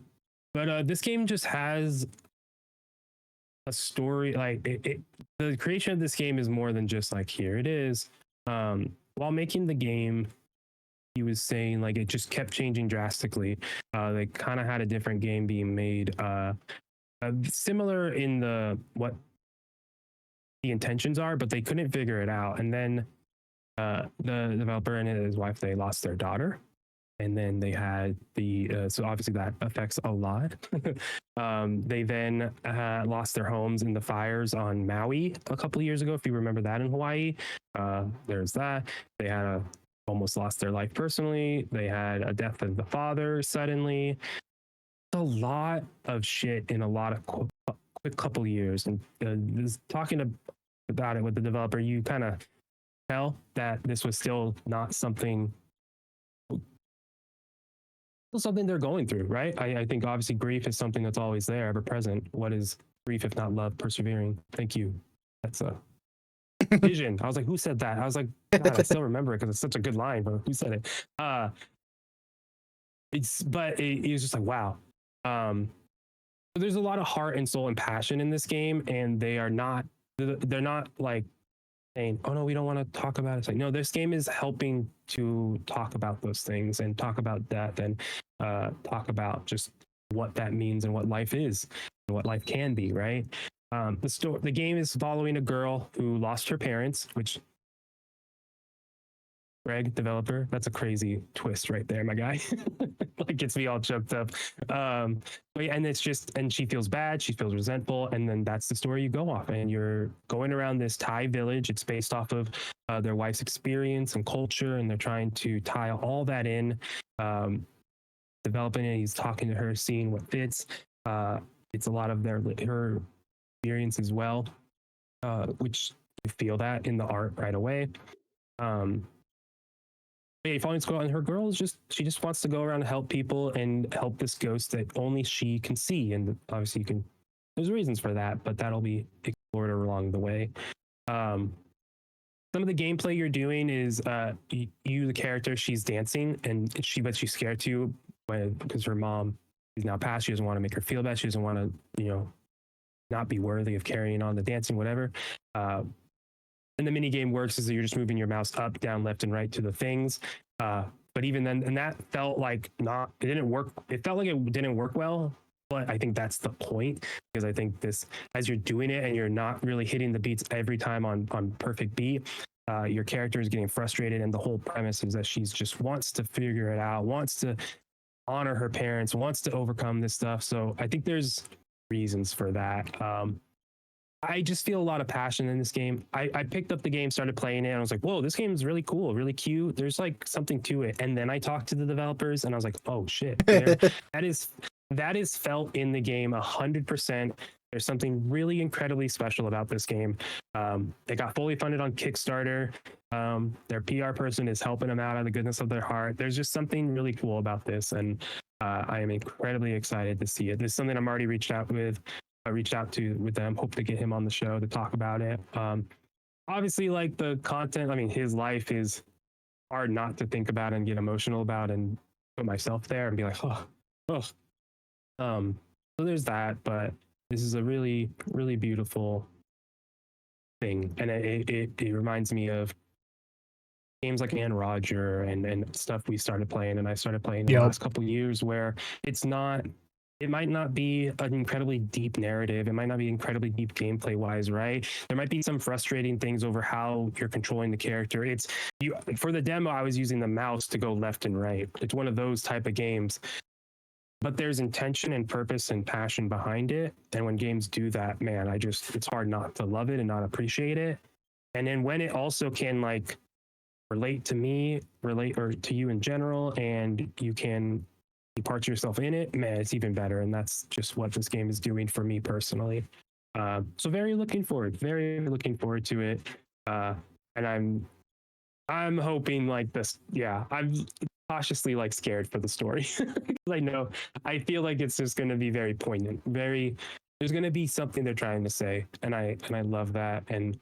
this game just has a story. The creation of this game is more than just like, here it is. While making the game, he was saying it just kept changing drastically. They kind of had a different game being made, similar in what the intentions are, but they couldn't figure it out. And then the developer and his wife, they lost their daughter, and then they had so obviously that affects a lot. They then lost their homes in the fires on Maui a couple of years ago, if you remember that, in Hawaii. There's that. They had almost lost their life personally. They had a death of the father suddenly. A lot of shit in a lot of quick couple years. And talking about it with the developer, you kind of tell that this was still not something they're going through, right? I think obviously grief is something that's always there, ever present. What is grief if not love persevering? Thank you. That's a vision. I was like, who said that? I was like, God, I still remember it because it's such a good line, but who said it? It was just like, wow. So there's a lot of heart and soul and passion in this game, and they're not like saying, oh no, we don't want to talk about it. It's like, no, this game is helping to talk about those things and talk about death and talk about just what that means and what life is and what life can be, right? The game is following a girl who lost her parents, which Greg, developer, that's a crazy twist right there, my guy. Gets me all choked up. But yeah, and she feels bad, she feels resentful, and then that's the story you go off, and you're going around this Thai village. It's based off of their wife's experience and culture, and they're trying to tie all that in, developing it. He's talking to her, seeing what fits. It's a lot of her experience as well, which you feel that in the art right away. Following school, and her girl she just wants to go around and help people and help this ghost that only she can see. And obviously there's reasons for that, but that'll be explored along the way. Some of the gameplay you're doing is you the character, she's dancing, and she's scared too because her mom she's now passed. She doesn't want to make her feel bad. She doesn't want to, not be worthy of carrying on the dancing, whatever. And the mini game works is that you're just moving your mouse up, down, left, and right to the things. But even then, and that felt like it didn't work. It felt like it didn't work well. But I think that's the point, because I think this, as you're doing it and you're not really hitting the beats every time on perfect beat, your character is getting frustrated. And the whole premise is that she's just wants to figure it out, wants to honor her parents, wants to overcome this stuff. So I think there's reasons for that. I just feel a lot of passion in this game. I picked up the game, started playing it, and I was like, whoa, this game is really cool, really cute. There's like something to it. And then I talked to the developers and I was like, oh shit, that is felt in the game 100%. There's something really incredibly special about this game. They got fully funded on Kickstarter. Their PR person is helping them out of the goodness of their heart. There's just something really cool about this. And I am incredibly excited to see it. This is something I'm already reached out to with them, hope to get him on the show to talk about it. Obviously, like the content, I mean, his life is hard not to think about and get emotional about, and put myself there and be like, oh. So there's that, but this is a really, really beautiful thing. And it reminds me of games like Man Roger and stuff we started playing, and I started playing in the last couple of years, where it might not be an incredibly deep narrative. It might not be incredibly deep gameplay wise, right? There might be some frustrating things over how you're controlling the character. For the demo, I was using the mouse to go left and right. It's one of those type of games, but there's intention and purpose and passion behind it. And when games do that, man, it's hard not to love it and not appreciate it. And then when it also can like relate or to you in general, and you can parts yourself in it, man, it's even better. And that's just what this game is doing for me personally. So very looking forward to it. And I'm hoping like this. Yeah, I'm cautiously like scared for the story. I feel like it's just going to be very poignant. There's going to be something they're trying to say, and I love that. And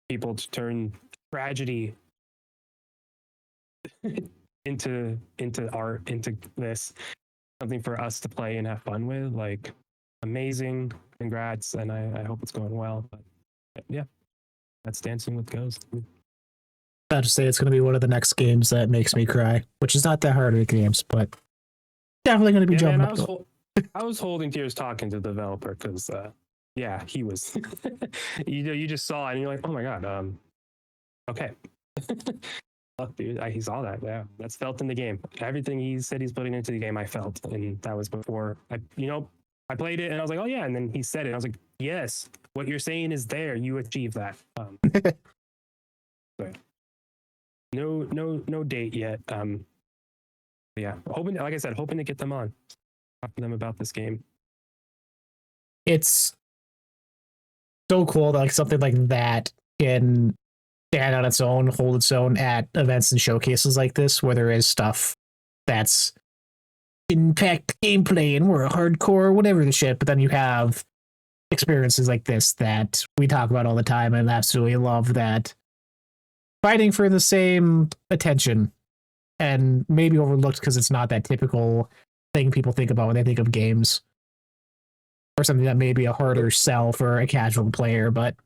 people to turn tragedy into art, into this, something for us to play and have fun with. Like, amazing, congrats, and I hope it's going well. But yeah, that's Dancing with Ghosts. I'll just say it's going to be one of the next games that makes me cry, which is not that hard of games, but definitely going to be jumping up. I was holding tears talking to the developer, because he was you just saw it and you're like, oh my god, okay. Fuck, dude, he saw that. Yeah, that's felt in the game. Everything he said he's putting into the game, I felt, and that was before I played it, and I was like, oh yeah, and then he said it, and I was like, yes, what you're saying is there. You achieved that. But no date yet. Yeah, hoping, like I said, hoping to get them on, talk to them about this game. It's so cool that like something like that can stand on its own, hold its own at events and showcases like this, where there is stuff that's impact gameplay and we're hardcore, whatever the shit, but then you have experiences like this that we talk about all the time, and absolutely love that fighting for the same attention and maybe overlooked because it's not that typical thing people think about when they think of games, or something that may be a harder sell for a casual player, but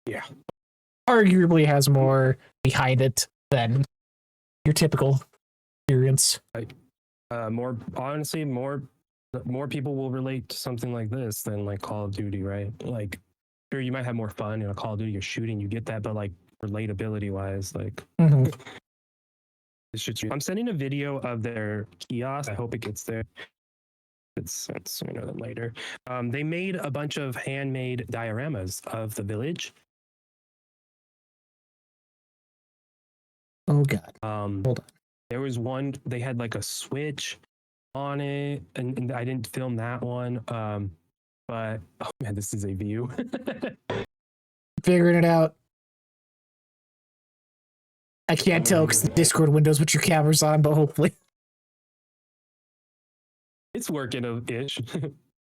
yeah, arguably has more behind it than your typical experience. More people will relate to something like this than like Call of Duty, right? Like, sure, you might have more fun in a Call of Duty, you're shooting, you get that, but like relatability wise, like I'm sending a video of their kiosk. I hope it gets there. It's sooner than later. They made a bunch of handmade dioramas of the village. Oh god. Hold on. There was one, they had like a switch on it, and I didn't film that one. But oh man, this is a view. Figuring it out. I can't tell because the Discord window's what your camera's on, but hopefully it's working ish.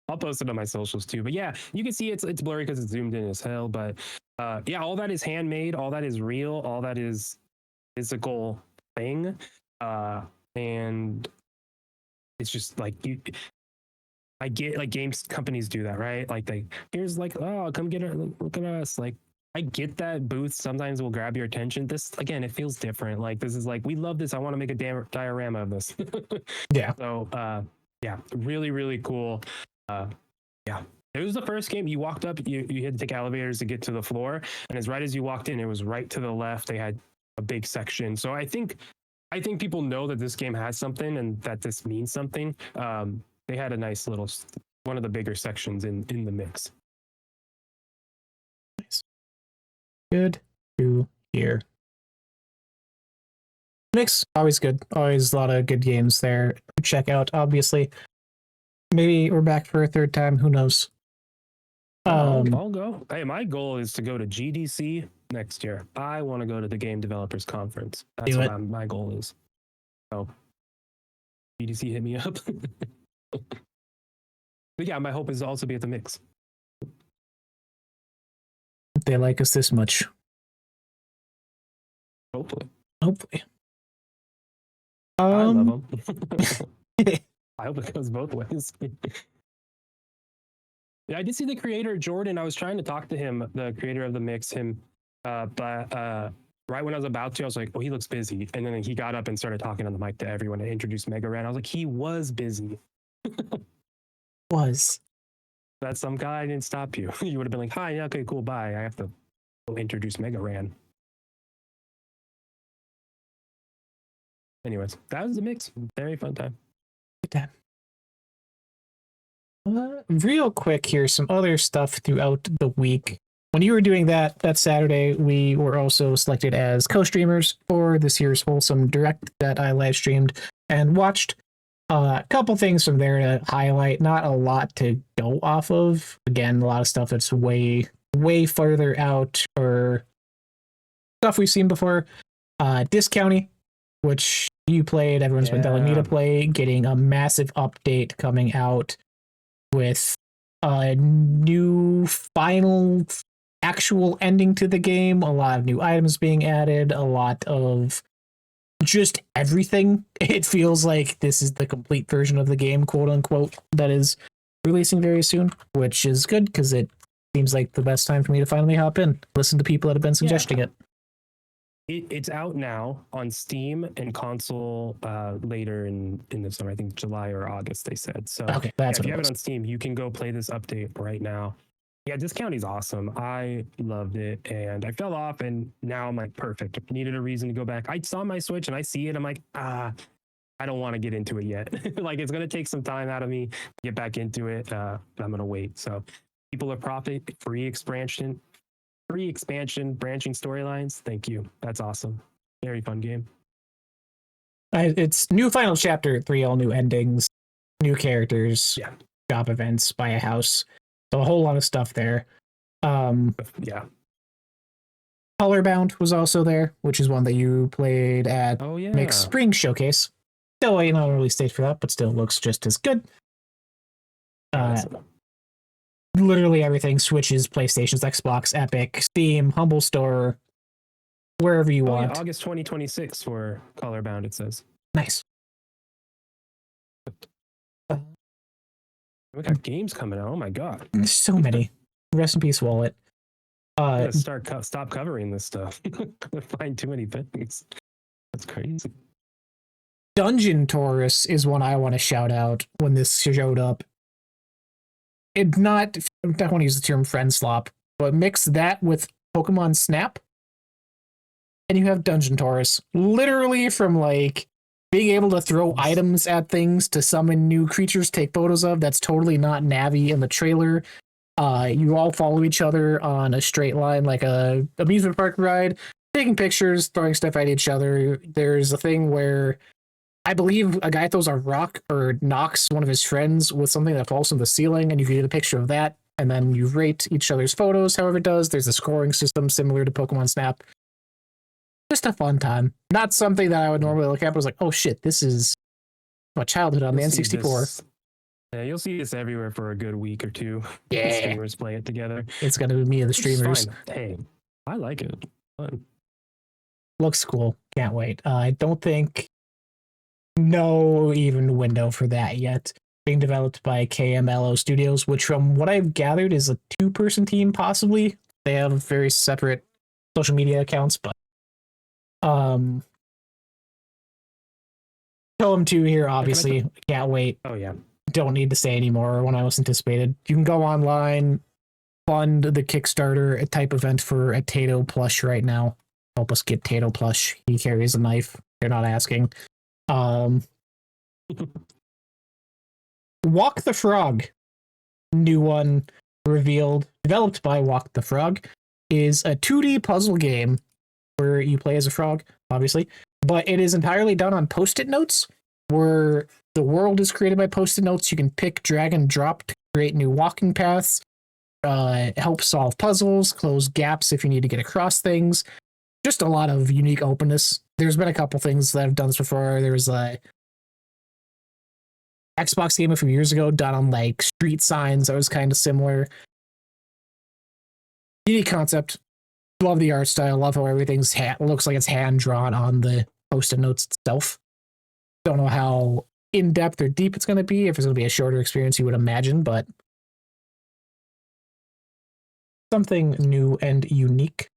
I'll post it on my socials too. But yeah, you can see it's blurry because it's zoomed in as hell. But yeah, all that is handmade, all that is real, all that is physical thing. And it's just like I get like games companies do that, right? Like here's like, oh, come get it, look at us. Like I get that booths sometimes will grab your attention. This again, it feels different. Like this is like, we love this. I want to make a diorama of this. Yeah. So yeah, really, really cool. Yeah. It was the first game you walked up, you had to take elevators to get to the floor. And as right as you walked in, it was right to the left. They had a big section. So I think people know that this game has something and that this means something. They had a nice little one of the bigger sections in the mix. Nice. Good to hear. Mix, always good. Always a lot of good games there to check out, obviously. Maybe we're back for a third time. Who knows? I'll go. Hey, my goal is to go to GDC next year. I want to go to the Game Developers Conference. That's what my goal is. So, GDC, hit me up. But yeah, my hope is to also be at the mix. They like us this much. Hopefully. I love them. I hope it goes both ways. Yeah, I did see the creator Jordan. I was trying to talk to him, the creator of the mix, but right when I was about to, I was like, "Oh, he looks busy," and then he got up and started talking on the mic to everyone to introduce Mega Ran. I was like, "He was busy." That's some guy. I didn't stop you. You would have been like, "Hi, yeah, okay, cool, bye. I have to go introduce Mega Ran." Anyways, that was the mix. Very fun time. Good time. Real quick here, some other stuff throughout the week. When you were doing that Saturday, we were also selected as co-streamers for this year's Wholesome Direct that I live streamed and watched. A couple things from there to highlight. Not a lot to go off of. Again, a lot of stuff that's way further out or stuff we've seen before. Discounty, which you played, everyone's been telling me to play, getting a massive update coming out with a new final actual ending to the game, a lot of new items being added, a lot of just everything. It feels like this is the complete version of the game, quote unquote, that is releasing very soon, which is good because it seems like the best time for me to finally hop in, listen to people that have been suggesting it. It's out now on Steam and console later in the summer. I think July or August, they said. So okay, that's if you what have it on Steam, you can go play this update right now. Yeah, Discounty's awesome. I loved it, and I fell off, and now I'm like, perfect. Needed a reason to go back. I saw my Switch, and I see it. I'm like, I don't want to get into it yet. Like, it's going to take some time out of me to get back into it. But I'm going to wait. So people are profit, free expansion, branching storylines. Thank you. That's awesome. Very fun game. It's new final chapter, 3 all new endings, new characters, job events, buy a house. So a whole lot of stuff there. Yeah. Colorbound was also there, which is one that you played at Mix Spring Showcase. Still waiting on a release date for that, but still looks just as good. Literally everything, Switches, PlayStations, Xbox, Epic, Steam, Humble Store, wherever you want. Yeah, August 2026 for Colorbound, it says. Nice. We got games coming out. Oh my god. So many. Rest in peace, Wallet. Stop covering this stuff. I find too many things. That's crazy. Dungeon Taurus is one I want to shout out when this showed up. I don't want to use the term friend slop, but mix that with Pokemon Snap, and you have Dungeon Taurus. Literally from like being able to throw items at things to summon new creatures, take photos of. That's totally not Navi in the trailer. You all follow each other on a straight line like a amusement park ride, taking pictures, throwing stuff at each other. There's a thing where I believe a guy throws a rock or knocks one of his friends with something that falls from the ceiling, and you can get a picture of that, and then you rate each other's photos however it does. There's a scoring system similar to Pokemon Snap. Just a fun time. Not something that I would normally look at, but I was like, oh shit, this is my childhood on the N64. Yeah, you'll see this everywhere for a good week or two. Yeah. Streamers play it together. It's going to be me and the streamers. Hey, I like it. Fun. Looks cool. Can't wait. I don't think no even window for that yet. being developed by KMLO Studios, which from what I've gathered is a 2-person team, possibly. They have very separate social media accounts, but Tome 2 here, obviously. Can't wait. Oh yeah. Don't need to say anymore when I was anticipated. You can go online, fund the Kickstarter type event for a Tato plush right now. Help us get Tato plush. He carries a knife. They're not asking. Walk the Frog, new one revealed, developed by Walk the Frog, is a 2D puzzle game where you play as a frog, obviously, but it is entirely done on post-it notes, where the world is created by post-it notes. You can pick, drag, and drop to create new walking paths, help solve puzzles, close gaps if you need to get across things. Just a lot of unique openness. There's been a couple things that I've done this before. There was a Xbox game a few years ago done on like street signs that was kind of similar. Unique concept. Love the art style. Love how everything's looks like it's hand drawn on the post-it notes itself. Don't know how in depth or deep it's going to be. If it's going to be a shorter experience, you would imagine, but something new and unique.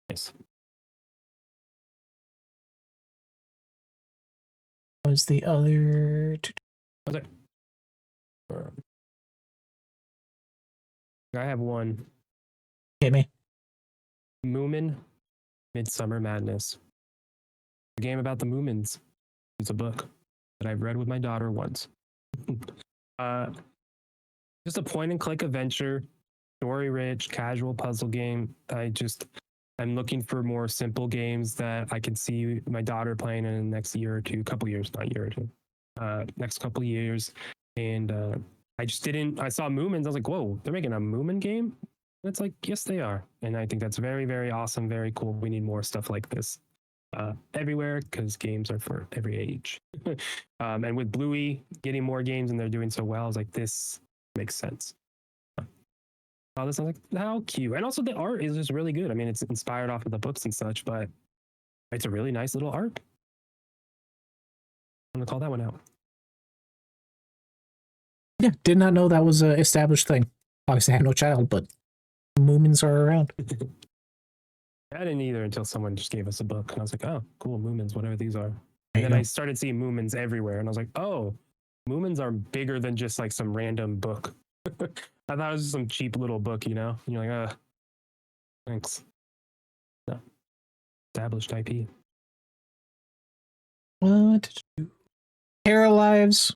Nice. What was the other? I have one. Hit me. Moomin, Midsummer Madness. A game about the Moomins. It's a book that I've read with my daughter once. Just a point and click adventure, story rich, casual puzzle game. I'm looking for more simple games that I can see my daughter playing in the next year or two, couple years, not year or two, next couple of years. And I saw Moomins. I was like, whoa, they're making a Moomin game? And it's like, yes, they are. And I think that's very, very awesome, very cool. We need more stuff like this everywhere, because games are for every age. And with Bluey getting more games and they're doing so well, I was like, this makes sense. Oh, this sounds like how cute. And also the art is just really good. I mean, it's inspired off of the books and such, but it's a really nice little art. I'm gonna call that one out. Yeah, did not know that was an established thing. Obviously, I have no child, but Moomins are around. I didn't either until someone just gave us a book, and I was like, oh, cool, Moomins, whatever these are. And then I started seeing Moomins everywhere, and I was like, oh, Moomins are bigger than just like some random book. I thought it was just some cheap little book, you know? And you're like, thanks. No. Established IP. Paralives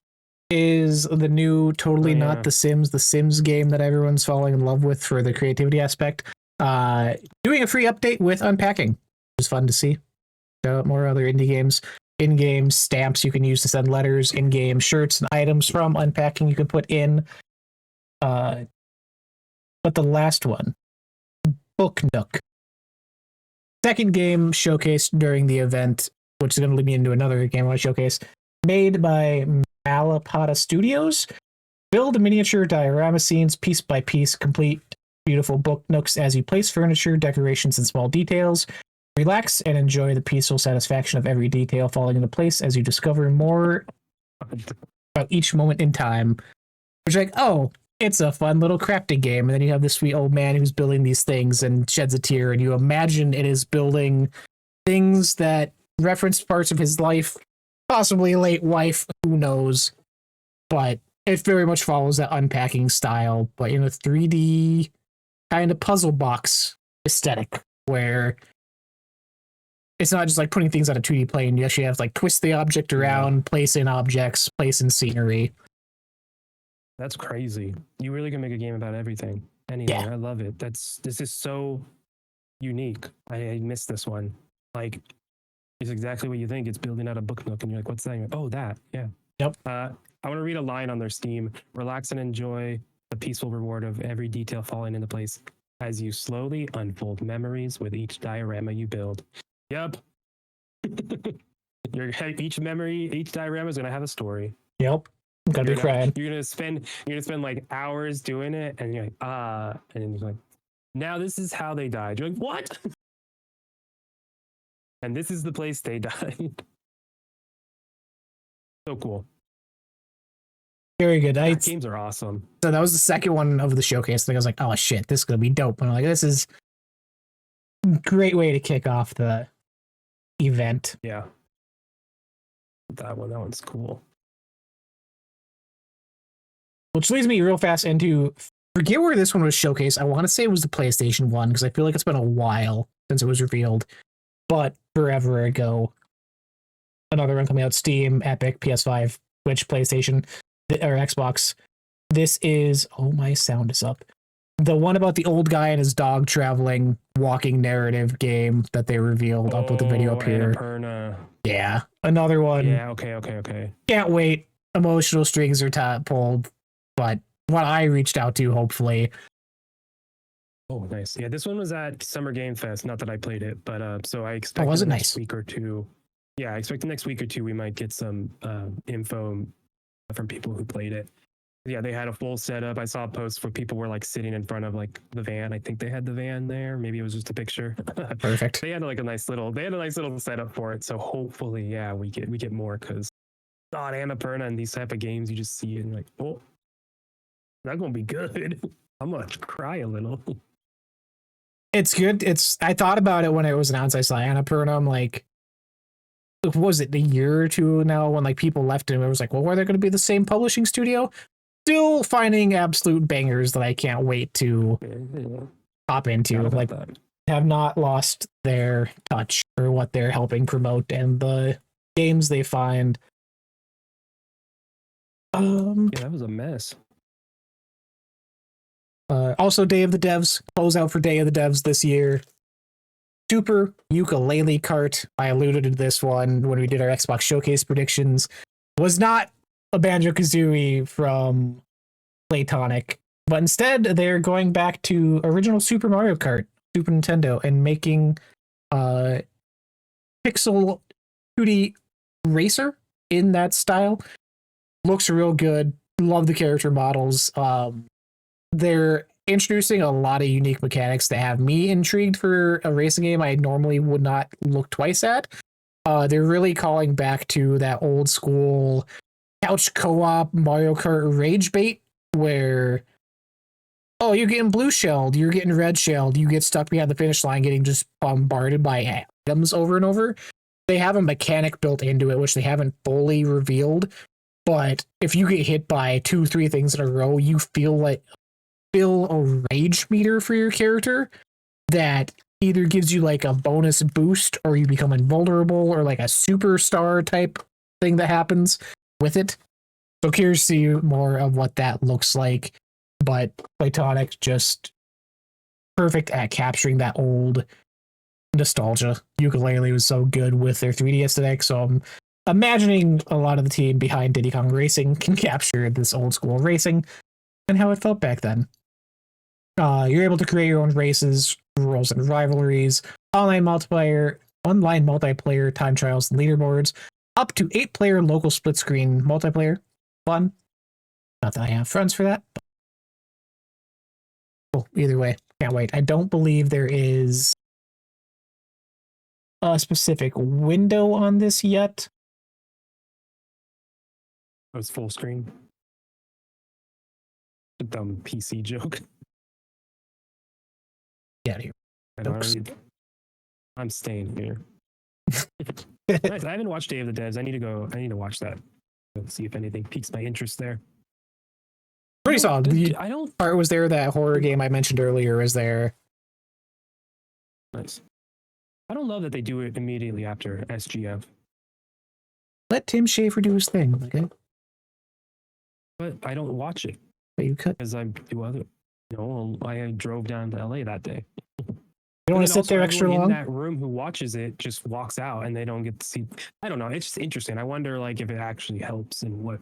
is the new totally not The Sims game that everyone's falling in love with for the creativity aspect. Doing a free update with unpacking, which is fun to see. Shout out more other indie games. In-game stamps you can use to send letters, in-game shirts and items from unpacking you can put in. But the last one, Book Nook. Second game showcased during the event, which is going to lead me into another game I want to showcase, made by Malapata Studios. Build miniature diorama scenes piece by piece, complete beautiful book nooks as you place furniture, decorations, and small details. Relax and enjoy the peaceful satisfaction of every detail falling into place as you discover more about each moment in time. Which, like, oh, it's a fun little crafting game. And then you have this sweet old man who's building these things and sheds a tear, and you imagine it is building things that reference parts of his life, possibly late wife, who knows. But it very much follows that unpacking style, but in a 3D kind of puzzle box aesthetic, where it's not just like putting things on a 2D plane. You actually have to like twist the object around, place in objects, place in scenery. That's crazy. You really can make a game about everything. Anything. Yeah. I love it. This is so unique. I missed this one. Like, it's exactly what you think. It's building out a book nook, and you're like, what's that? Like, oh, that. Yeah. Yep. I want to read a line on their Steam. Relax and enjoy the peaceful reward of every detail falling into place as you slowly unfold memories with each diorama you build. Yep. Each diorama is going to have a story. Yep. I'm gonna be crying. You're gonna spend like hours doing it, and you're like, and then you're like, now this is how they died. You're like, what? And this is the place they died. So cool. Very good. Games are awesome. So that was the second one of the showcase. I was like, oh shit, this is gonna be dope. And I'm like, this is a great way to kick off the event. Yeah. That one's cool. Which leads me real fast into, forget where this one was showcased. I want to say it was the PlayStation one because I feel like it's been a while since it was revealed, but forever ago. Another one coming out: Steam, Epic, PS5, Switch, PlayStation, or Xbox. This is, oh, my sound is up. The one about the old guy and his dog traveling, walking narrative game that they revealed up with the video up here. Annapurna. Yeah, another one. Yeah, okay. Can't wait. Emotional strings are pulled, but what I reached out to, hopefully. Oh, nice. Yeah, this one was at Summer Game Fest. Not that I played it, but so I expect was it the next nice? week or two. Yeah, I expect the next week or two we might get some info from people who played it. Yeah, they had a full setup. I saw a post where people were like sitting in front of like the van. I think they had the van there. Maybe it was just a picture. Perfect. They had a nice little setup for it. So hopefully, yeah, we get more because God, Annapurna and these type of games, you just see it and like, oh, that's gonna be good. I'm gonna cry a little. It's good. I thought about it when it was announced. I saw Annapurna. I'm like, what was it, a year or two now when like people left and it was like, well, were they going to be the same publishing studio? Still finding absolute bangers that I can't wait to hop into. Like, have not lost their touch or what they're helping promote and the games they find. Yeah, that was a mess. Also, Day of the Devs, close out for Day of the Devs this year. Super Ukulele Cart. I alluded to this one when we did our Xbox Showcase predictions. Was not a Banjo-Kazooie from Playtonic, but instead they're going back to original Super Mario Kart, Super Nintendo, and making pixel 2D racer in that style. Looks real good. Love the character models. They're introducing a lot of unique mechanics that have me intrigued for a racing game I normally would not look twice at. They're really calling back to that old school couch co-op Mario Kart rage bait where, oh, you're getting blue shelled, you're getting red shelled, you get stuck behind the finish line getting just bombarded by items over and over. They have a mechanic built into it, which they haven't fully revealed. But if you get hit by 2-3 things in a row, you feel a rage meter for your character that either gives you like a bonus boost or you become invulnerable or like a superstar type thing that happens with it. So curious to see more of what that looks like. But Playtonic just perfect at capturing that old nostalgia. Ukulele was so good with their 3D aesthetic, so I'm imagining a lot of the team behind Diddy Kong Racing can capture this old school racing and how it felt back then. You're able to create your own races, rules, and rivalries, online multiplayer, time trials, and leaderboards, up to 8-player local split screen multiplayer. Fun. Not that I have friends for that. But cool. Either way, can't wait. I don't believe there is a specific window on this yet. It was full screen. A dumb PC joke. Get out of here. I'm staying here. Nice. I haven't watched Day of the Devs. I need to watch that. See if anything piques my interest there. Pretty solid. I don't. Part was there. That horror game I mentioned earlier was there. Nice. I don't love that they do it immediately after SGF. Let Tim Schafer do his thing, okay? But I don't watch it. But you could. Because I do other. I drove down to LA that day. You don't want to sit there extra long? In that room who watches it just walks out and they don't get to see. I don't know. It's just interesting. I wonder like if it actually helps and what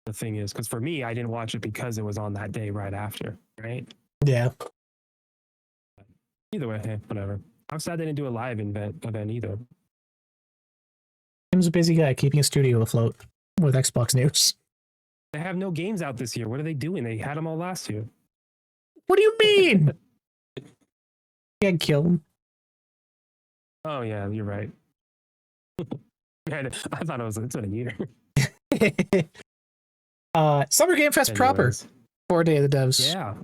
the thing is. Because for me, I didn't watch it because it was on that day right after, right? Yeah. Either way, hey, whatever. I'm sad they didn't do a live event either. Tim's a busy guy keeping his studio afloat with Xbox news. They have no games out this year. What are they doing? They had them all last year. What do you mean? Can't kill him. Oh yeah, you're right. I thought it's been a year. Summer Game Fest proper. Anyways, 4 Day of the Devs. yeah.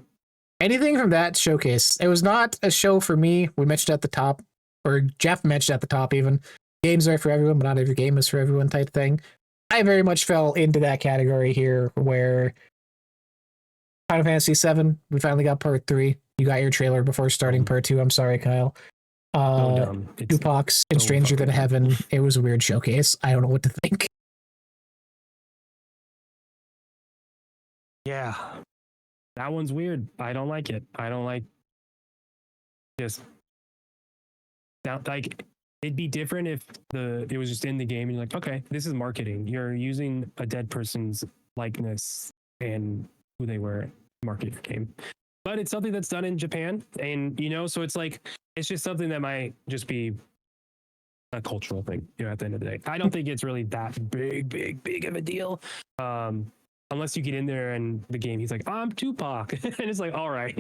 Anything from that showcase. It was not a show for me. We mentioned at the top, or Jeff mentioned at the top even. Games are for everyone, but not every game is for everyone type thing. I very much fell into that category here where Final Fantasy VII, we finally got part 3. You got your trailer before starting part 2. I'm sorry, Kyle. No dumb. It's Tupacs and so Stranger Than fucking Heaven. It was a weird showcase. I don't know what to think. yeah. That one's weird. I don't like it. I don't like just that. Like, it'd be different if it was just in the game and you're like, okay, this is marketing. You're using a dead person's likeness and who they were to market your game. But it's something that's done in Japan, and so it's like it's just something that might just be a cultural thing. At the end of the day, I don't think it's really that big of a deal. Unless you get in there and the game, he's like, I'm Tupac. And it's like, all right.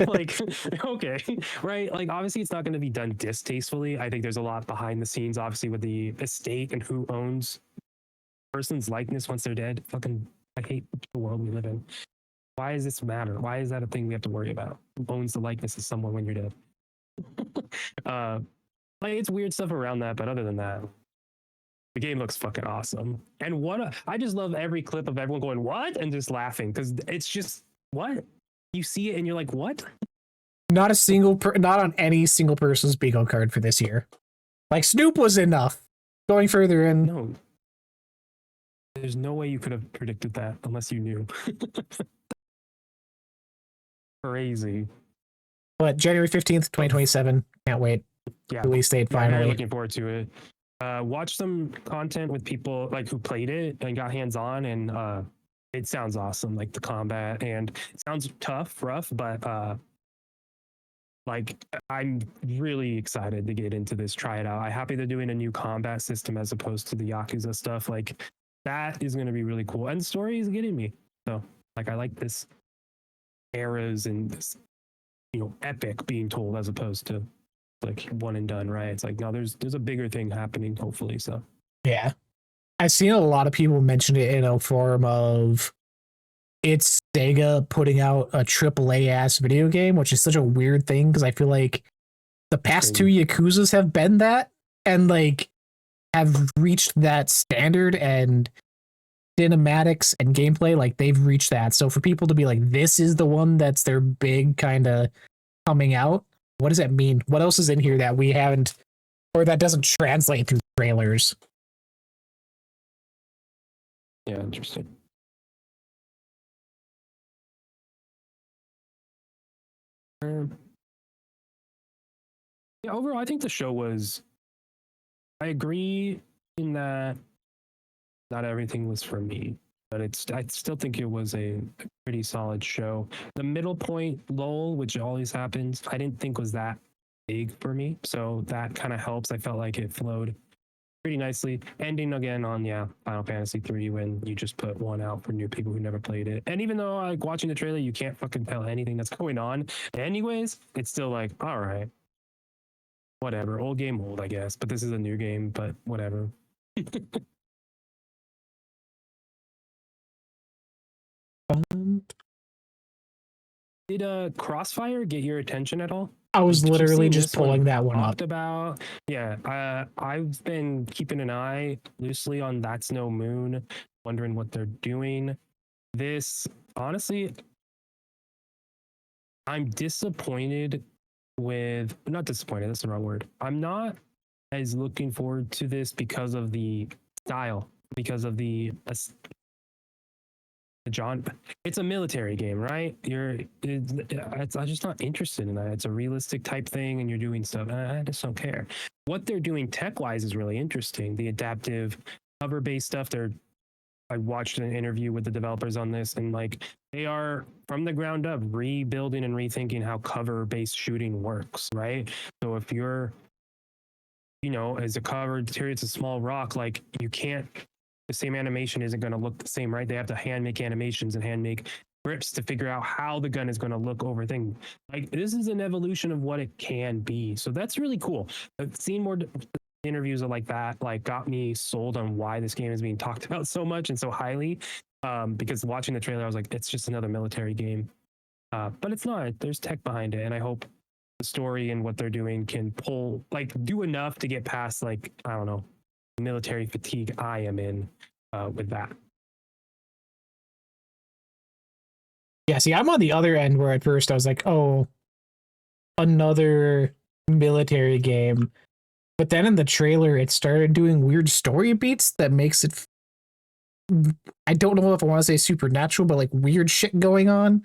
Like, okay. Right. Like, obviously, it's not going to be done distastefully. I think there's a lot behind the scenes, obviously, with the estate and who owns a person's likeness once they're dead. Fucking, I hate the world we live in. Why does this matter? Why is that a thing we have to worry about? Who owns the likeness of someone when you're dead? Like, it's weird stuff around that. But other than that, the game looks fucking awesome. And I just love every clip of everyone going, what? And just laughing because it's just, what? You see it and you're like, what? Not on any single person's bingo card for this year. Like, Snoop was enough. Going further in. No. There's no way you could have predicted that unless you knew. Crazy. But January 15th, 2027. Can't wait. Yeah. Release date I'm finally. really looking forward to it. Watch some content with people like who played it and got hands on, and it sounds awesome. Like the combat, and it sounds tough, rough, but like I'm really excited to get into this, try it out. I'm happy they're doing a new combat system as opposed to the Yakuza stuff. Like that is going to be really cool, and the story is getting me. So like I like this eras and this epic being told as opposed to like one and done, right? It's like, no, there's a bigger thing happening, hopefully. So yeah, I've seen a lot of people mention it in a form of it's Sega putting out a AAA ass video game, which is such a weird thing because I feel like the past 2 Yakuzas have been that and like have reached that standard and cinematics and gameplay, like they've reached that. So for people to be like, this is the one that's their big kind of coming out, what does that mean? What else is in here that we haven't, or that doesn't translate through trailers? Yeah, interesting. Yeah, overall, I think the show was. I agree in that not everything was for me, but I still think it was a pretty solid show. The middle point lull, which always happens, I didn't think was that big for me, so that kind of helps. I felt like it flowed pretty nicely. Ending again on Final Fantasy 3 when you just put one out for new people who never played it. And even though like watching the trailer, you can't fucking tell anything that's going on. Anyways, it's still like, all right, whatever. Old game, old, I guess. But this is a new game. But whatever. Did Crossfire get your attention at all? I was Did you literally see just this one pulling that one up. talked about? Yeah, I've been keeping an eye loosely on That's No Moon, wondering what they're doing. This, honestly, I'm disappointed with, not disappointed, that's the wrong word. I'm not as looking forward to this because of the style, because of the John, it's a military game, right? I'm just not interested in that. It's a realistic type thing, and you're doing stuff. I just don't care. What they're doing tech-wise is really interesting. The adaptive cover-based stuff. I watched an interview with the developers on this, and like they are from the ground up rebuilding and rethinking how cover-based shooting works, right? So if you're, as a cover material, it's a small rock, like you can't. The same animation isn't going to look the same, right? They have to hand make animations and hand make grips to figure out how the gun is going to look over things. Like this is an evolution of what it can be. So that's really cool. I've seen more interviews like that, like got me sold on why this game is being talked about so much and so highly. Because watching the trailer, I was like, it's just another military game. But it's not. There's tech behind it, and I hope the story and what they're doing can do enough to get past I don't know, military fatigue I am in with that. Yeah, see, I'm on the other end where at first I was like, oh, another military game. But then in the trailer, it started doing weird story beats that makes it. I don't know if I want to say supernatural, but like weird shit going on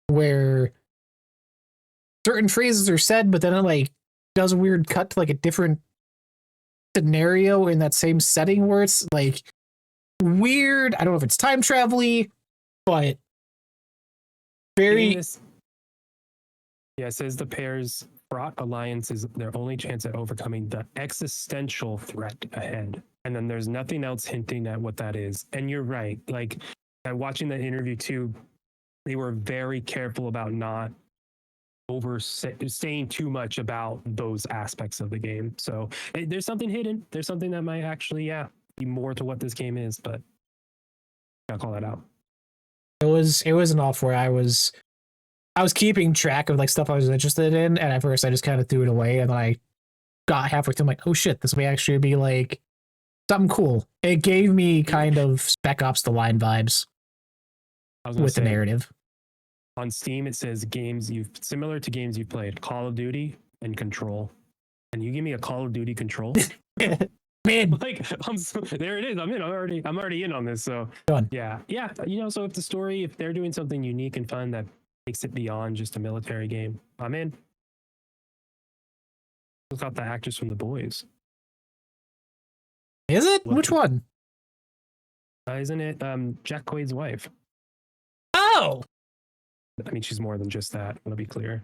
where certain phrases are said, but then it like does a weird cut to like a different scenario in that same setting where it's like weird. I don't know if it's time travel-y, but very. Yeah, it says the pair's fraught alliance is their only chance at overcoming the existential threat ahead. And then there's nothing else hinting at what that is. And you're right. Watching the interview too, they were very careful about not saying too much about those aspects of the game. So there's something hidden. There's something that might actually, be more to what this game is, but I'll call that out. It was enough where I was keeping track of like stuff I was interested in, and at first I just kind of threw it away, and then I got halfway through, I'm like, oh shit, this may actually be like something cool. It gave me kind of Spec Ops The Line vibes with the narrative. On Steam, it says similar to games you've played, Call of Duty and Control. And you give me a Call of Duty Control? Man, there it is. I'm in. I'm already in on this. So yeah. So if they're doing something unique and fun that takes it beyond just a military game, I'm in. Look out the actress from The Boys. Is it? Which one? Isn't it Jack Quaid's wife? Oh, I mean, she's more than just that. I'll be clear.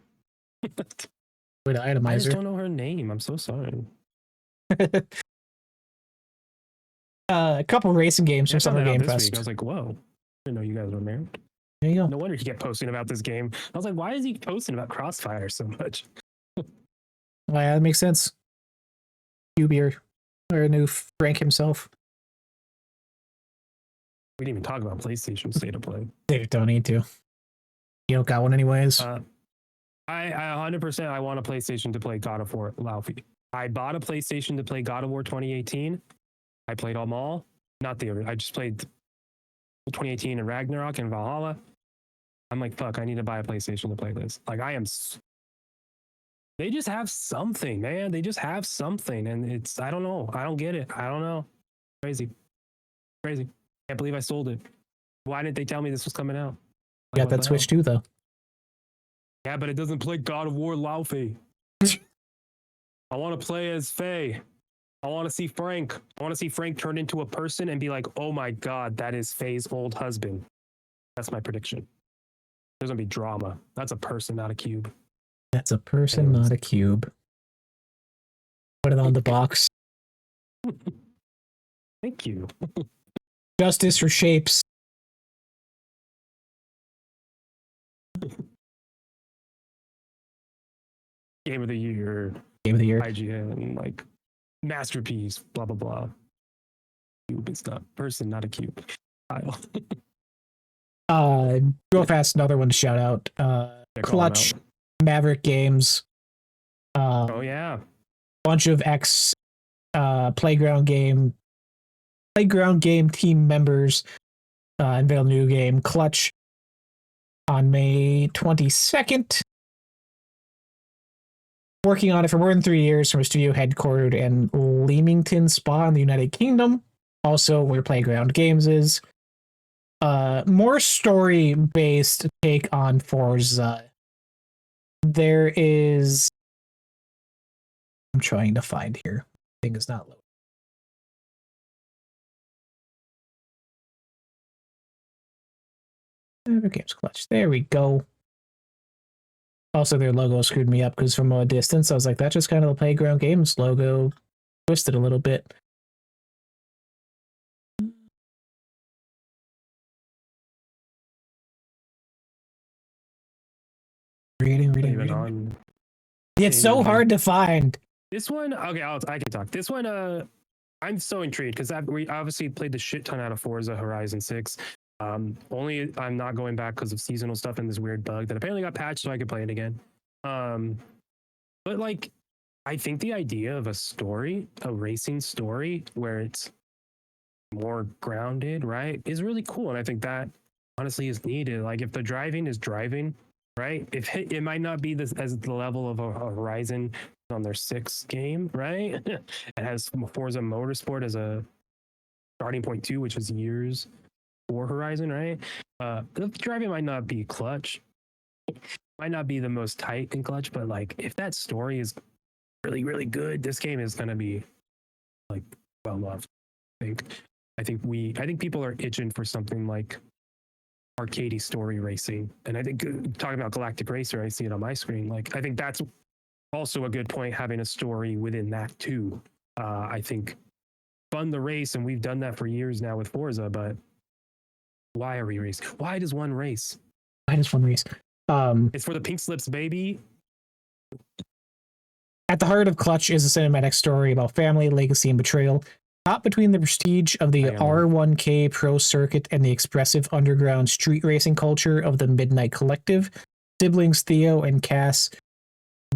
Way to itemize I just her. don't know her name. I'm so sorry. A couple racing games from Summer Game Fest. I was like, whoa. I didn't know you guys were married. There you go. No wonder he kept posting about this game. I was like, why is he posting about Crossfire so much? Well, yeah, that makes sense. Ubier, or a new Frank himself. We didn't even talk about PlayStation State of Play. They don't need to. You don't got one anyways. I 100% I want a PlayStation to play God of War Laufey. I bought a PlayStation to play God of War 2018. I played them all. Not the I just played 2018 and Ragnarok and Valhalla. I'm like, fuck, I need to buy a PlayStation to play this. They just have something, man. They just have something. And I don't know. I don't get it. I don't know. Crazy. Can't believe I sold it. Why didn't they tell me this was coming out? You got that Switch too, though. Yeah, but it doesn't play God of War Laufey. I want to play as Faye. I want to see Frank. I want to see Frank turn into a person and be like, oh my God, that is Faye's old husband. That's my prediction. There's going to be drama. That's a person, not a cube. That's a person, not a cube. Put it on the box. Thank you. Justice for shapes. Game of the year. IGN, masterpiece, blah, blah, blah. Cube is not person, not a cube. Real fast, another one to shout out. Clutch, Maverick Games. Oh, yeah. Bunch of Playground game team members unveil new game, Clutch, on May 22nd. Working on it for more than 3 years from a studio headquartered in Leamington Spa in the United Kingdom. Also, where Playground Games is. More story-based take on Forza. There is... I'm trying to find here. Thing is not loading. Games Clutch. There we go. Also, their logo screwed me up because from a distance, I was like, that's just kind of the Playground Games logo twisted a little bit. Reading. It's so hard to find. This one, okay, I can talk. This one, I'm so intrigued because we obviously played the shit ton out of Forza Horizon 6. Only I'm not going back because of seasonal stuff and this weird bug that apparently got patched so I could play it again. But like, I think the idea of a story, a racing story where it's more grounded, right, is really cool. And I think that honestly is needed. Like if the driving is driving, right? If it might not be this as the level of a Horizon on their 6th game, right? It has Forza Motorsport as a starting point too, which is years for Horizon, right? The driving might not be clutch, might not be the most tight and clutch, but like if that story is really, really good, this game is gonna be like well loved. I think people are itching for something like arcadey story racing. And I think talking about Galactic Racer, I see it on my screen. Like I think that's also a good point, having a story within that too. I think fun the race, and we've done that for years now with Forza, but why are we racing? Why does one race? Why does one race? It's for the pink slips, baby. At the heart of Clutch is a cinematic story about family, legacy, and betrayal. Caught between the prestige of the R1K Pro Circuit and the expressive underground street racing culture of the Midnight Collective, siblings Theo and Cass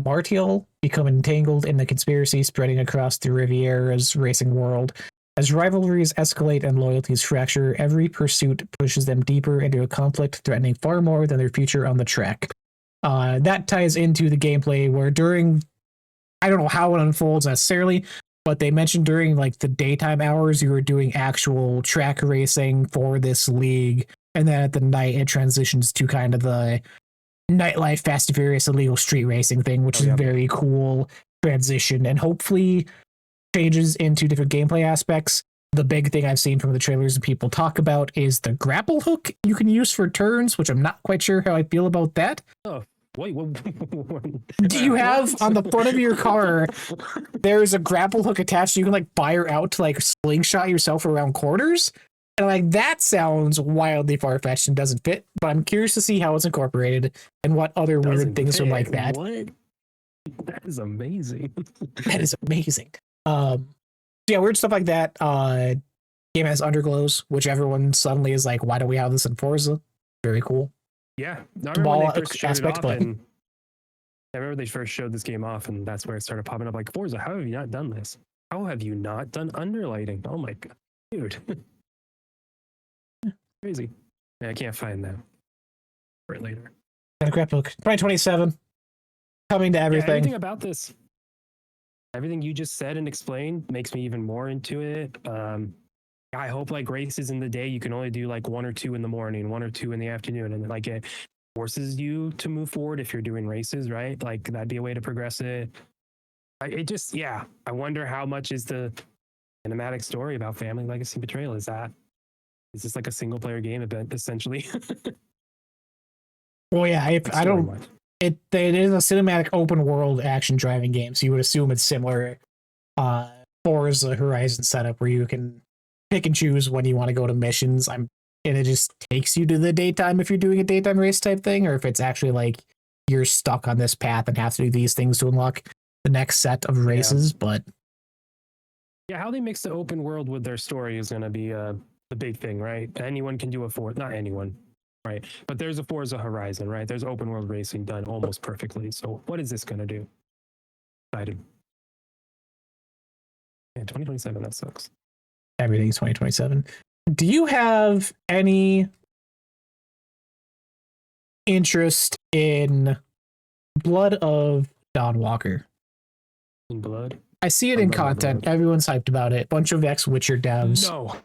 Martial become entangled in the conspiracy spreading across the Riviera's racing world. As rivalries escalate and loyalties fracture, every pursuit pushes them deeper into a conflict threatening far more than their future on the track. That ties into the gameplay where during, I don't know how it unfolds necessarily, but they mentioned during like the daytime hours you were doing actual track racing for this league, and then at the night it transitions to kind of the nightlife, Fast and Furious, illegal street racing thing, which is a very cool transition, and hopefully changes into different gameplay aspects. The big thing I've seen from the trailers and people talk about is the grapple hook you can use for turns, which I'm not quite sure how I feel about that. Oh. Wait, what? Do you have on the front of your car, there's a grapple hook attached, you can like fire out to like slingshot yourself around corners? And like that sounds wildly far-fetched and doesn't fit, but I'm curious to see how it's incorporated and what other weird things are like that. What? That is amazing. That is amazing. Yeah, weird stuff like that. Game has underglows, which everyone suddenly is like, why do we have this in Forza? Very cool. Yeah, I remember when they first showed it off, and I remember they first showed this game off, and that's where it started popping up. Like, Forza, how have you not done this? How have you not done underlighting? Oh my god, dude, crazy. Yeah, I can't find that for it later. And a grapple hook, 2027, coming to everything. Yeah, everything about this, everything you just said and explained, makes me even more into it. I hope like races in the day, you can only do like 1 or 2 in the morning, 1 or 2 in the afternoon. And like it forces you to move forward if you're doing races, right? Like that'd be a way to progress it. It just, yeah. I wonder how much is the cinematic story about family, legacy, betrayal? Is this like a single player game event essentially? Well, yeah, I don't, it is a cinematic open world action driving game. So you would assume it's similar Forza Horizon setup where you can pick and choose when you want to go to missions. And it just takes you to the daytime if you're doing a daytime race type thing, or if it's actually like you're stuck on this path and have to do these things to unlock the next set of races. But yeah, how they mix the open world with their story is going to be the big thing, right? Anyone can do not anyone, right? But there's a Forza Horizon, right? There's open world racing done almost perfectly. So what is this going to do? Excited. Yeah, 2027, that sucks. Everything's 2027. Do you have any interest in Blood of Dawn Walker? In Blood? I see it in content. Everyone's hyped about it. Bunch of ex-Witcher devs. No.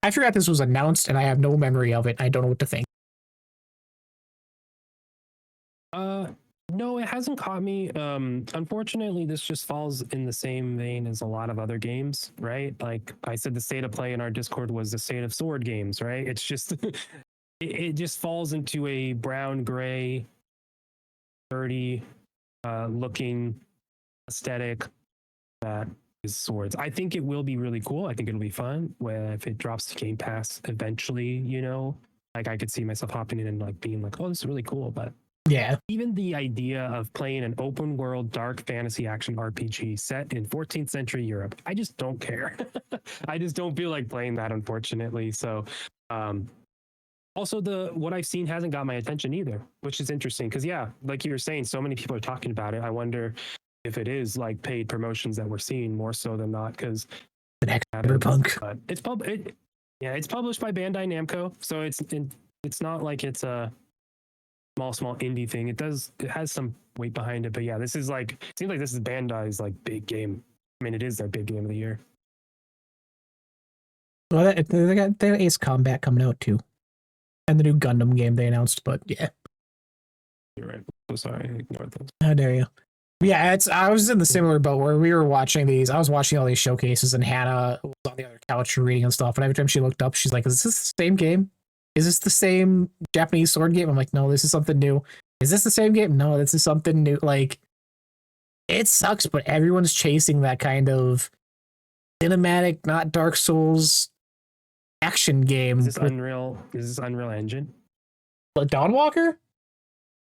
I forgot this was announced, and I have no memory of it. I don't know what to think. No, it hasn't caught me. Unfortunately, this just falls in the same vein as a lot of other games, right? Like I said, the state of play in our Discord was the state of sword games, right? It's just it just falls into a brown, gray, dirty looking aesthetic that is swords. I think it will be really cool. I think it'll be fun if it drops to Game Pass eventually, you know. Like I could see myself hopping in and like being like, oh, this is really cool. But yeah, even the idea of playing an open world dark fantasy action RPG set in 14th century Europe, I just don't care. I just don't feel like playing that, unfortunately. So Also, what I've seen hasn't got my attention either, which is interesting because yeah, like you were saying, so many people are talking about it. I wonder if it is like paid promotions that we're seeing more so than not because The next Cyberpunk. yeah, it's published by Bandai Namco, so it's not like it's a small indie thing. It has some weight behind it, but yeah, this is like it seems like this is Bandai's like big game. I mean, it is their big game of the year. Well, they got their Ace Combat coming out too, and the new Gundam game they announced. But yeah, You're right. So sorry, I ignored those. how dare you? Yeah, I was in the similar boat where we were watching these. I was watching all these showcases, and Hannah was on the other couch reading and stuff. And every time she looked up, she's like, "Is this the same game? Is this the same Japanese sword game?" I'm like, "No, this is something new." Is this the same game? No, this is something new. Like, it sucks, but everyone's chasing that kind of cinematic, not Dark Souls action game. Is this Unreal? Is this Unreal Engine? Dawnwalker?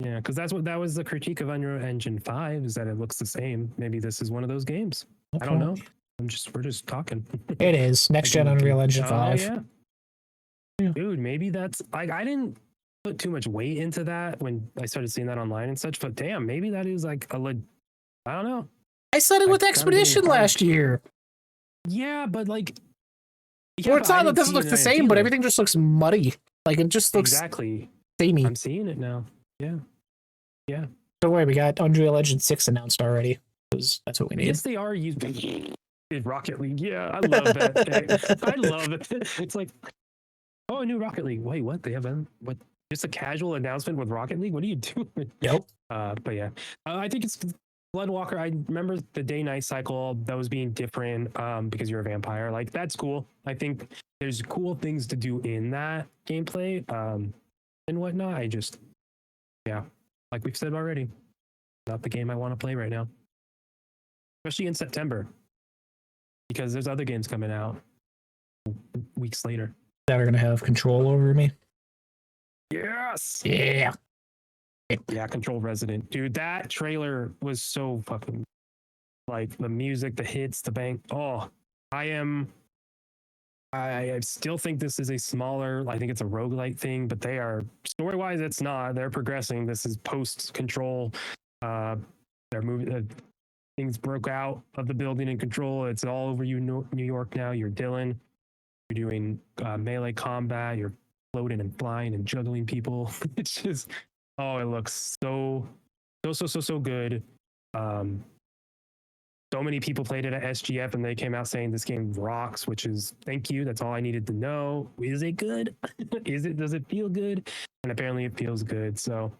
Yeah, because that was the critique of Unreal Engine 5 is that it looks the same. Maybe this is one of those games. Okay. I don't know. We're just talking. It is next gen Unreal Engine 5. Yeah. Dude, maybe that's like I didn't put too much weight into that when I started seeing that online and such, but damn, maybe that is like I don't know. I said it with Expedition last year. Yeah, but like well, it's not that this looks the same, but everything just looks muddy. Like it just looks exactly samey. I'm seeing it now. Yeah. Don't worry, we got Unreal Engine 6 announced already. Because that's what we need. Yes, they are using Rocket League. Yeah, I love that. I love it. It's like, oh, a new Rocket League. Wait, what? They have what? Just a casual announcement with Rocket League? What are you doing? Yep. But yeah, I think it's Bloodwalker. I remember the day-night cycle that was being different because you're a vampire. Like that's cool. I think there's cool things to do in that gameplay and whatnot. Yeah, like we've said already, not the game I want to play right now, especially in September, because there's other games coming out weeks later that are gonna have control over me. Yes. Yeah. Yeah, Control Resident. Dude, that trailer was so fucking like the music, the hits, the bang. Oh, I still think this is a smaller, I think it's a roguelite thing, but they are story-wise, it's not. They're progressing. This is post-Control. They're moving, things broke out of the building in Control. It's all over New York now. You're Dylan. You're doing melee combat. You're floating and flying and juggling people. It's just, oh, it looks so good. So many people played it at SGF and they came out saying this game rocks, which is thank you. That's all I needed to know. Is it good? Does it feel good? And apparently it feels good. So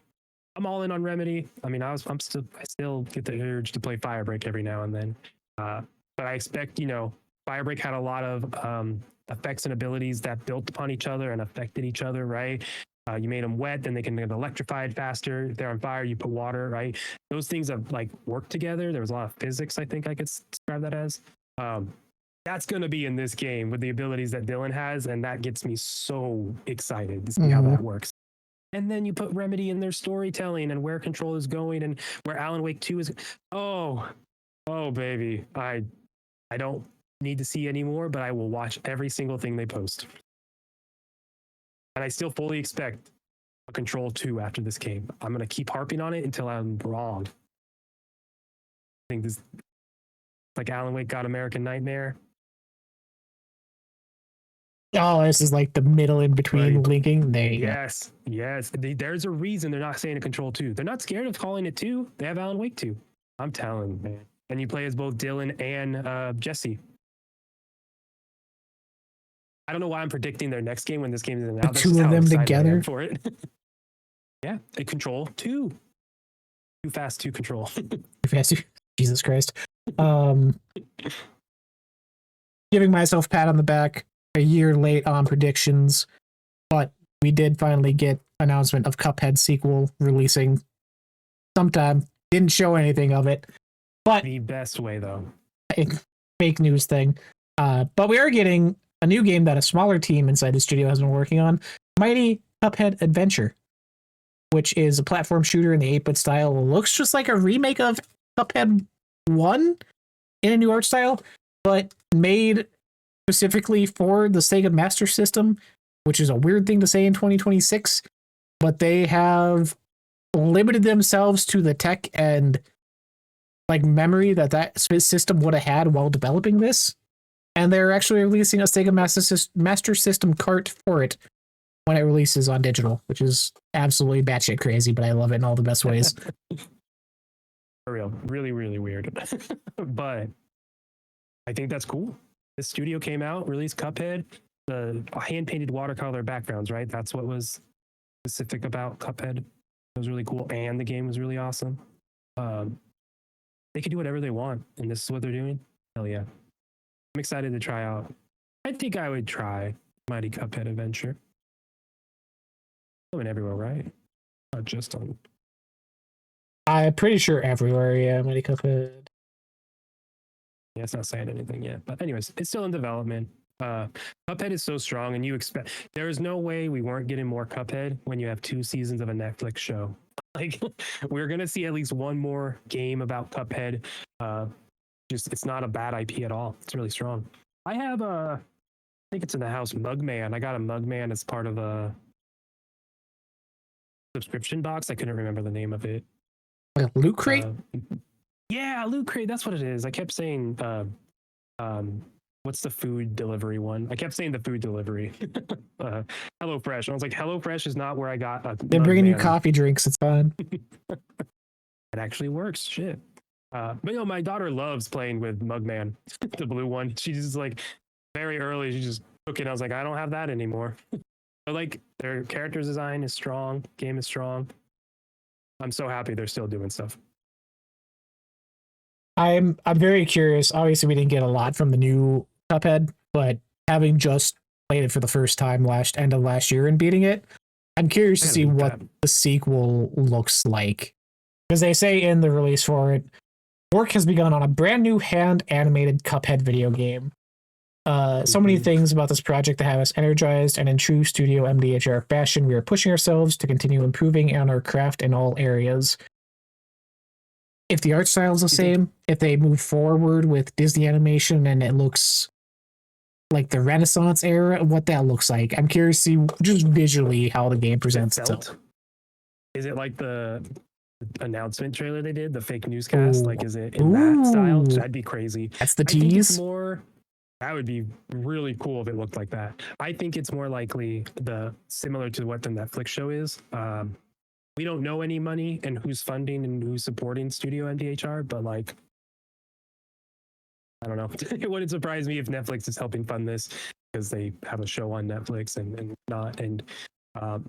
I'm all in on Remedy. I mean, I still get the urge to play Firebreak every now and then. But I expect, Firebreak had a lot of effects and abilities that built upon each other and affected each other, right? You made them wet, then they can get electrified faster. If they're on fire, you put water, right? Those things have like worked together. There was a lot of physics, I think I could describe that as. That's going to be in this game with the abilities that Dylan has, and that gets me so excited to see how that works. And then you put Remedy in their storytelling and where Control is going and where Alan Wake 2 is. Oh, baby. I don't need to see anymore, but I will watch every single thing they post. And I still fully expect a Control 2 after this game. I'm going to keep harping on it until I'm wrong. I think this, like Alan Wake got American Nightmare. Oh, this is like the middle in between linking. There you go. Yes. There's a reason they're not saying a Control 2. They're not scared of calling it 2. They have Alan Wake 2. I'm telling you, man. And you play as both Dylan and Jesse. I don't know why I'm predicting their next game when this game isn't out. The two of them together for it. Yeah, a Control 2. Too fast to control. Too fast to, Jesus Christ. Giving myself a pat on the back. A year late on predictions, but we did finally get announcement of Cuphead sequel releasing sometime. Didn't show anything of it, but the best way though. Fake news thing. But we are getting a new game that a smaller team inside the studio has been working on, Mighty Cuphead Adventure, which is a platform shooter in the 8-bit style. It looks just like a remake of Cuphead 1 in a new art style, but made specifically for the Sega Master System which is a weird thing to say in 2026, but they have limited themselves to the tech and like memory that system would have had while developing this. And they're actually releasing a Sega Master System cart for it when it releases on digital, which is absolutely batshit crazy, but I love it in all the best ways. For real, really, really weird. But I think that's cool. This studio came out, released Cuphead, the hand-painted watercolor backgrounds, right? That's what was specific about Cuphead. It was really cool, and the game was really awesome. They can do whatever they want, and this is what they're doing. Hell yeah. I'm excited to try out. I think I would try Mighty Cuphead Adventure. Coming everywhere, right? Not just on. I'm pretty sure everywhere, yeah, Mighty Cuphead. Yeah, it's not saying anything yet. But anyways, it's still in development. Cuphead is so strong, and you expect there is no way we weren't getting more Cuphead when you have 2 seasons of a Netflix show. Like we're gonna see at least one more game about Cuphead. Just it's not a bad IP at all. It's really strong. I have I think it's in the house, Mugman. I got a Mugman as part of a subscription box. I couldn't remember the name of it. Like Loot Crate? Yeah, Loot Crate. That's what it is. I kept saying, what's the food delivery one? I kept saying the food delivery. HelloFresh. And I was like, HelloFresh is not where I got. They're bringing you coffee drinks. It's fine. It actually works. Shit. But you know, my daughter loves playing with Mugman, the blue one. She's just like very early. She just took it. I was like, I don't have that anymore. But like their character design is strong. Game is strong. I'm so happy they're still doing stuff. I'm very curious. Obviously, we didn't get a lot from the new Cuphead, but having just played it for the first time end of last year and beating it, I'm curious to see what the sequel looks like. Because they say in the release for it, work has begun on a brand new hand-animated Cuphead video game. So many things about this project that have us energized, and in true Studio MDHR fashion, we are pushing ourselves to continue improving on our craft in all areas. If the art style is the same, if they move forward with Disney animation and it looks like the Renaissance era, what that looks like. I'm curious to see just visually how the game presents itself. Is it like the announcement trailer they did, the fake newscast? Ooh. Like, is it in that style? Ooh. That'd be crazy. That's the I think it's tease. more. That would be really cool if it looked like that. I think it's more likely similar to what the Netflix show is. We don't know any money and who's funding and who's supporting Studio MDHR, but like, I don't know. It wouldn't surprise me if Netflix is helping fund this because they have a show on Netflix and not. And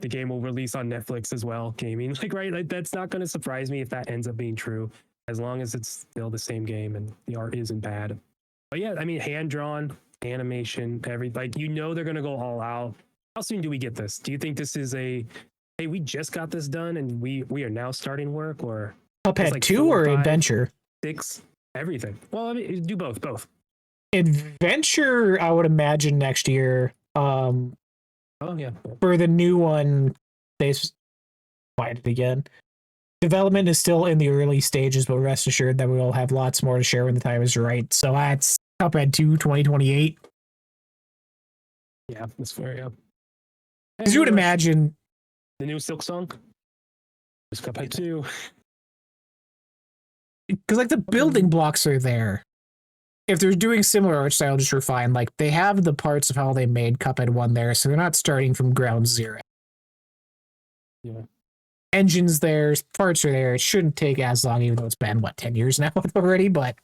the game will release on Netflix as well, gaming. Like, right? Like, that's not going to surprise me if that ends up being true, as long as it's still the same game and the art isn't bad. But yeah, I mean, hand-drawn, animation, like, you know they're going to go all out. How soon do we get this? Do you think this is hey, we just got this done and we are now starting work, or Cuphead like 2 or 5, Adventure? 6, everything. Well, I mean, do both. Adventure, I would imagine next year. Oh yeah. For the new one, they find it again. Development is still in the early stages, but rest assured that we will have lots more to share when the time is right. So that's Cuphead 2 2028. Yeah, that's fair, yeah. Because you would imagine the new Silk Song is Cuphead 2. Because like the building blocks are there. If they're doing similar art style, just refine, like they have the parts of how they made Cuphead 1 there, so they're not starting from ground zero. Yeah. Engines there, parts are there. It shouldn't take as long, even though it's been 10 years now already, but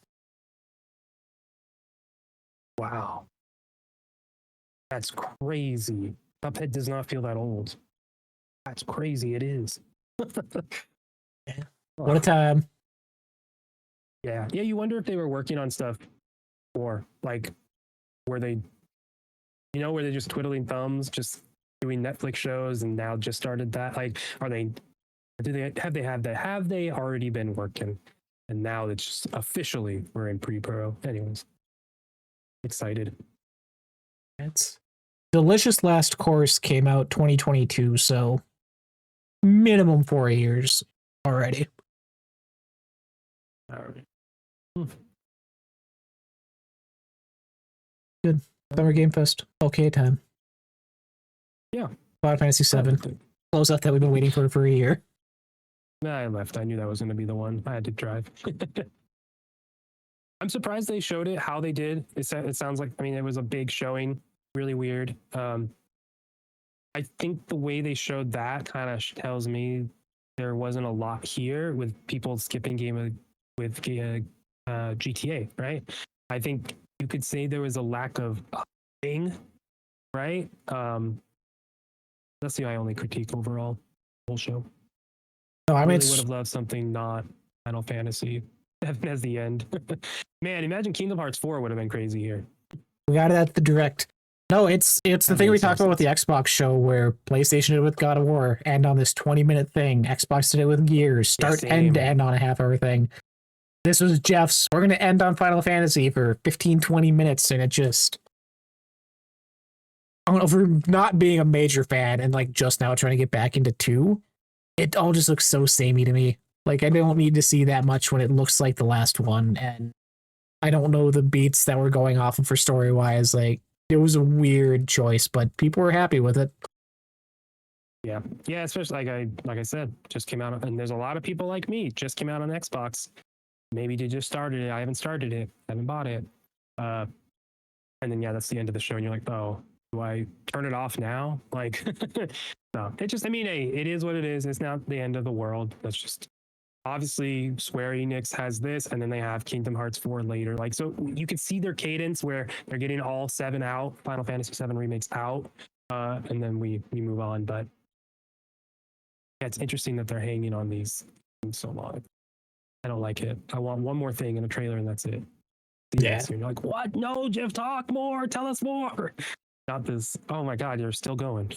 wow. That's crazy. Cuphead does not feel that old. That's crazy. It is. Yeah. What a time. Yeah. Yeah, you wonder if they were working on stuff or like were they just twiddling thumbs, just doing Netflix shows and now just started that? Like, have they already been working and now it's just officially we're in pre-pro? Anyways, excited. It's Delicious Last Course came out 2022, so minimum 4 years already. All right. Good. Summer Game Fest. Okay time. Yeah. Final Fantasy VII. Close out that we've been waiting for a year. Nah, I left. I knew that was going to be the one. I had to drive. I'm surprised they showed it how they did. It sounds like, I mean, it was a big showing, really weird. I think the way they showed that kind of tells me there wasn't a lot here with people skipping with GTA, right? I think you could say there was a lack of thing, right? That's my only critique overall, whole show. No, I I mean, really would have loved something not Final Fantasy as the end. Man, imagine Kingdom Hearts 4 would have been crazy here. we got it at the direct. No, it's the thing we talked about with the Xbox show where PlayStation did it with God of War, end on this 20-minute thing. Xbox did it with Gears, start end to end on a half-hour thing. This was Jeff's. We're going to end on Final Fantasy for 15, 20 minutes, and it just... I don't know, for not being a major fan and like just now trying to get back into 2, it all just looks so samey to me. Like, I don't need to see that much when it looks like the last one, and I don't know the beats that were going off of for story-wise. Like, it was a weird choice, but people were happy with it. Yeah, especially like I said, just came out, and there's a lot of people like me just came out on Xbox. Maybe they just started it. I haven't started it. Haven't bought it. And then that's the end of the show, and you're like, oh, do I turn it off now? Like, no. It just, I mean, hey, it is what it is. It's not the end of the world. That's just obviously Square Enix has this, and then they have Kingdom Hearts 4 later. Like, so you can see their cadence where they're getting all 7 out, Final Fantasy 7 remakes out, and then we move on. But yeah, it's interesting that they're hanging on these so long. I don't like it. I want one more thing in a trailer, and that's it. Yeah. And you're like, what? No, Jeff, talk more. Tell us more. Not this. Oh my God, you're still going.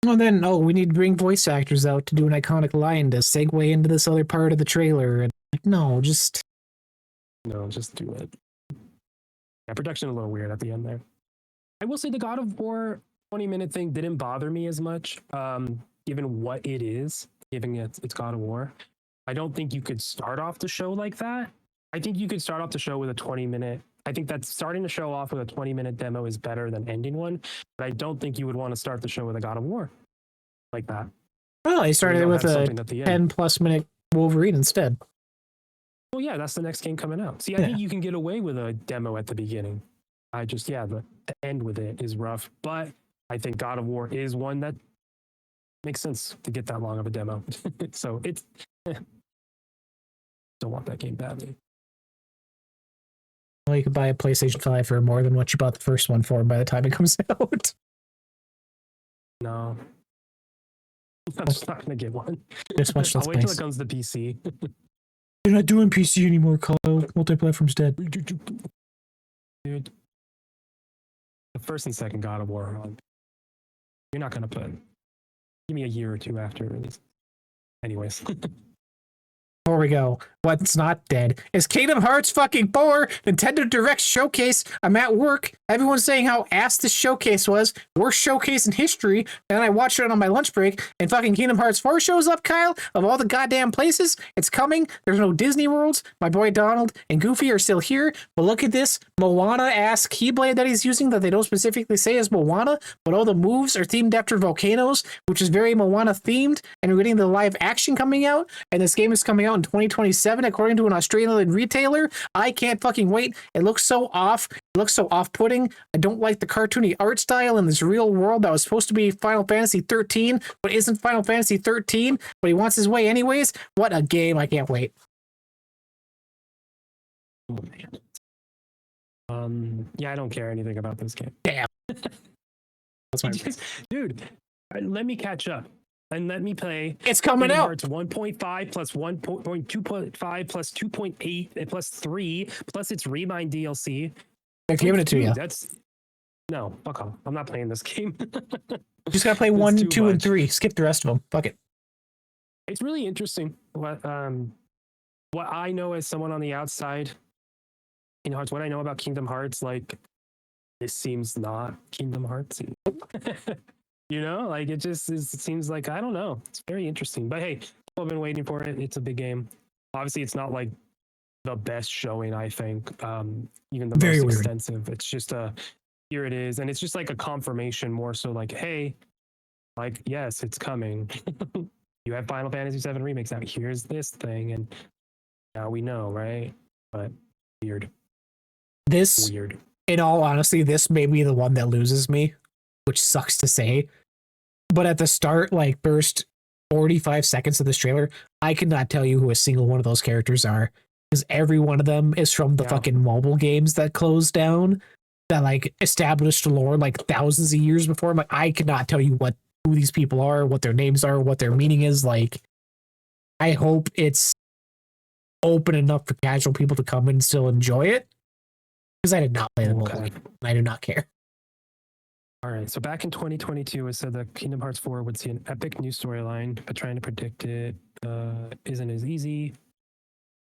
Well, then, we need to bring voice actors out to do an iconic line to segue into this other part of the trailer. And like, no, just do it. Yeah, production a little weird at the end there. I will say the God of War 20-minute thing didn't bother me as much, given what it is, given it's God of War. I don't think you could start off the show like that. I think you could start off the show with a 20-minute. I think that starting the show off with a 20-minute demo is better than ending one. But I don't think you would want to start the show with a God of War like that. Well, I started with a 10+ minute Wolverine instead. Well, yeah, that's the next game coming out. See, I think you can get away with a demo at the beginning. The end with it is rough. But I think God of War is one that makes sense to get that long of a demo. So it's... Don't want that game badly. Well, you could buy a PlayStation 5 for more than what you bought the first one for by the time it comes out. No. I'm just not going to get one. I'll wait till it comes to PC. They're not doing PC anymore, Kyle. Multi-platform's dead. Dude. The first and second God of War on. You're not going to put... Give me a year or two after release. Anyways. Before we go, what's not dead is Kingdom Hearts fucking 4 Nintendo Direct Showcase. I'm at work. Everyone's saying how ass this showcase was. Worst showcase in history. And I watched it on my lunch break, and fucking Kingdom Hearts 4 shows up, Kyle, of all the goddamn places. It's coming. There's no Disney Worlds. My boy Donald and Goofy are still here. But look at this Moana-ass Keyblade that he's using that they don't specifically say is Moana, but all the moves are themed after volcanoes, which is very Moana themed. And we're getting the live action coming out, and this game is coming out in 2027 according to an Australian retailer. I can't fucking wait. It looks so off. It looks so off-putting. I don't like the cartoony art style in this real world that was supposed to be Final Fantasy 13, but isn't Final Fantasy 13, but he wants his way anyways. What a game. I can't wait. Oh, man. I don't care anything about this game. Damn. That's my dude, let me catch up. And let me play. It's coming out. It's 1.5 plus 1.2.5 plus 2.8 plus 3 plus its Remind DLC. They're giving it to you. No, fuck off. I'm not playing this game. You just gotta play 1, 2, and 3. Skip the rest of them. Fuck it. It's really interesting. What I know as someone on the outside, what I know about Kingdom Hearts, like this seems not Kingdom Hearts. It seems like, I don't know. It's very interesting. But hey, I've been waiting for it. It's a big game. Obviously, it's not like the best showing, I think. Even the very most weird. extensive. It's just here it is. And it's just like a confirmation more so like, hey, Like, yes, it's coming. You have Final Fantasy VII remakes out. Here's this thing, and now we know, right? But weird, This, weird. in all honesty, this may be the one that loses me, which sucks to say. But at the start, like first 45 seconds of this trailer, I cannot tell you who a single one of those characters are. Because every one of them is from the fucking mobile games that closed down, that like established lore like thousands of years before. I'm like, I cannot tell you who these people are, what their names are, what their meaning is. Like, I hope it's open enough for casual people to come and still enjoy it. Because I did not play the mobile game. I do not care. All right. So back in 2022, it said that Kingdom Hearts 4 would see an epic new storyline, but trying to predict it isn't as easy.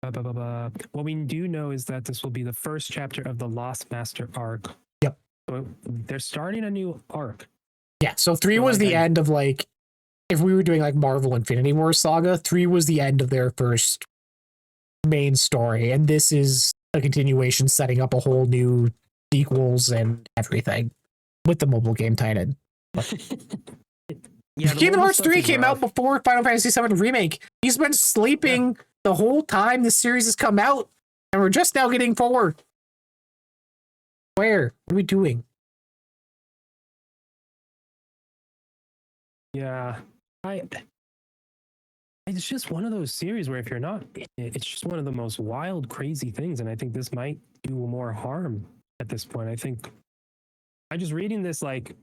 What we do know is that this will be the first chapter of the Lost Master arc. Yep. So they're starting a new arc. Yeah. So 3 was the end of like, if we were doing like Marvel Infinity War saga, 3 was the end of their first main story, and this is a continuation setting up a whole new sequels and everything with the mobile game tied in. Yeah, Kingdom Hearts 3 came out before Final Fantasy VII Remake. He's been sleeping the whole time this series has come out, and we're just now getting 4. Where? What are we doing? Yeah. It's just one of those series where if you're not in it, it's just one of the most wild, crazy things. And I think this might do more harm at this point. I think I just reading this like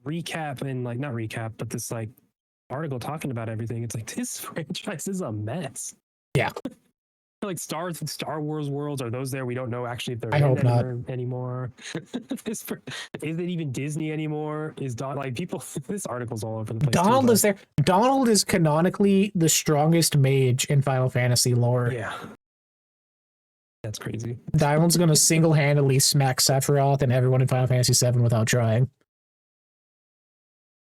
recap and like not recap, but this like article talking about everything. It's like this franchise is a mess. Yeah. Like Star Wars worlds, are those there? We don't know actually if they're anymore. Is it even Disney anymore? Is like people? This article's all over the place. Donald is there. Donald is canonically the strongest mage in Final Fantasy lore. Yeah, that's crazy. Donald's gonna single-handedly smack Sephiroth and everyone in Final Fantasy VII without trying.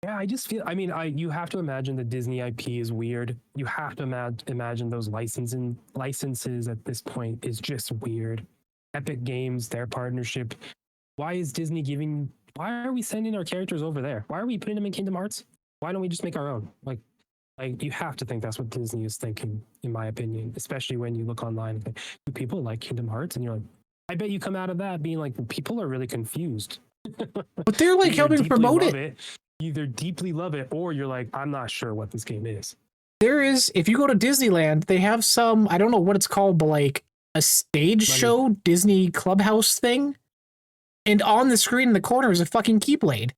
Yeah, I just feel. I mean, you have to imagine the Disney IP is weird. You have to imagine those licenses at this point is just weird. Epic Games, their partnership. Why is Disney giving? Why are we sending our characters over there? Why are we putting them in Kingdom Hearts? Why don't we just make our own? Like you have to think that's what Disney is thinking, in my opinion. Especially when you look online and think, do people like Kingdom Hearts? And you're like, I bet you come out of that being like, people are really confused. But they're like helping promote it. You either deeply love it or you're like, I'm not sure what this game is. There is, if you go to Disneyland, they have some, I don't know what it's called, but like a stage show Disney Clubhouse thing. And on the screen in the corner is a fucking Keyblade.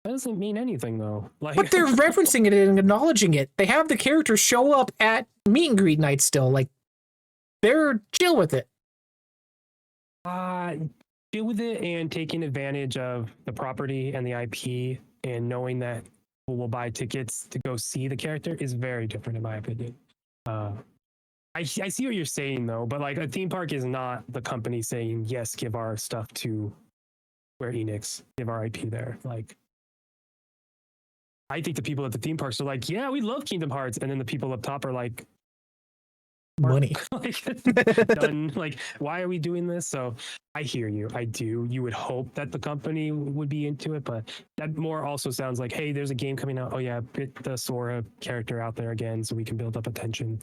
That doesn't mean anything though. Like, but they're referencing it and acknowledging it. They have the characters show up at meet and greet night still. Like, they're chill with it. Deal with it and taking advantage of the property and the IP and knowing that people will buy tickets to go see the character is very different in my opinion. I see what you're saying though, but like a theme park is not the company saying, yes, give our stuff to Square Enix, give our IP there. Like, I think the people at the theme parks are like, yeah, we love Kingdom Hearts. And then the people up top are like, money. Like, done. Like, why are we doing this? So I hear you. I do. You would hope that the company would be into it, but that more also sounds like, hey, there's a game coming out. Oh yeah, put the Sora character out there again so we can build up attention.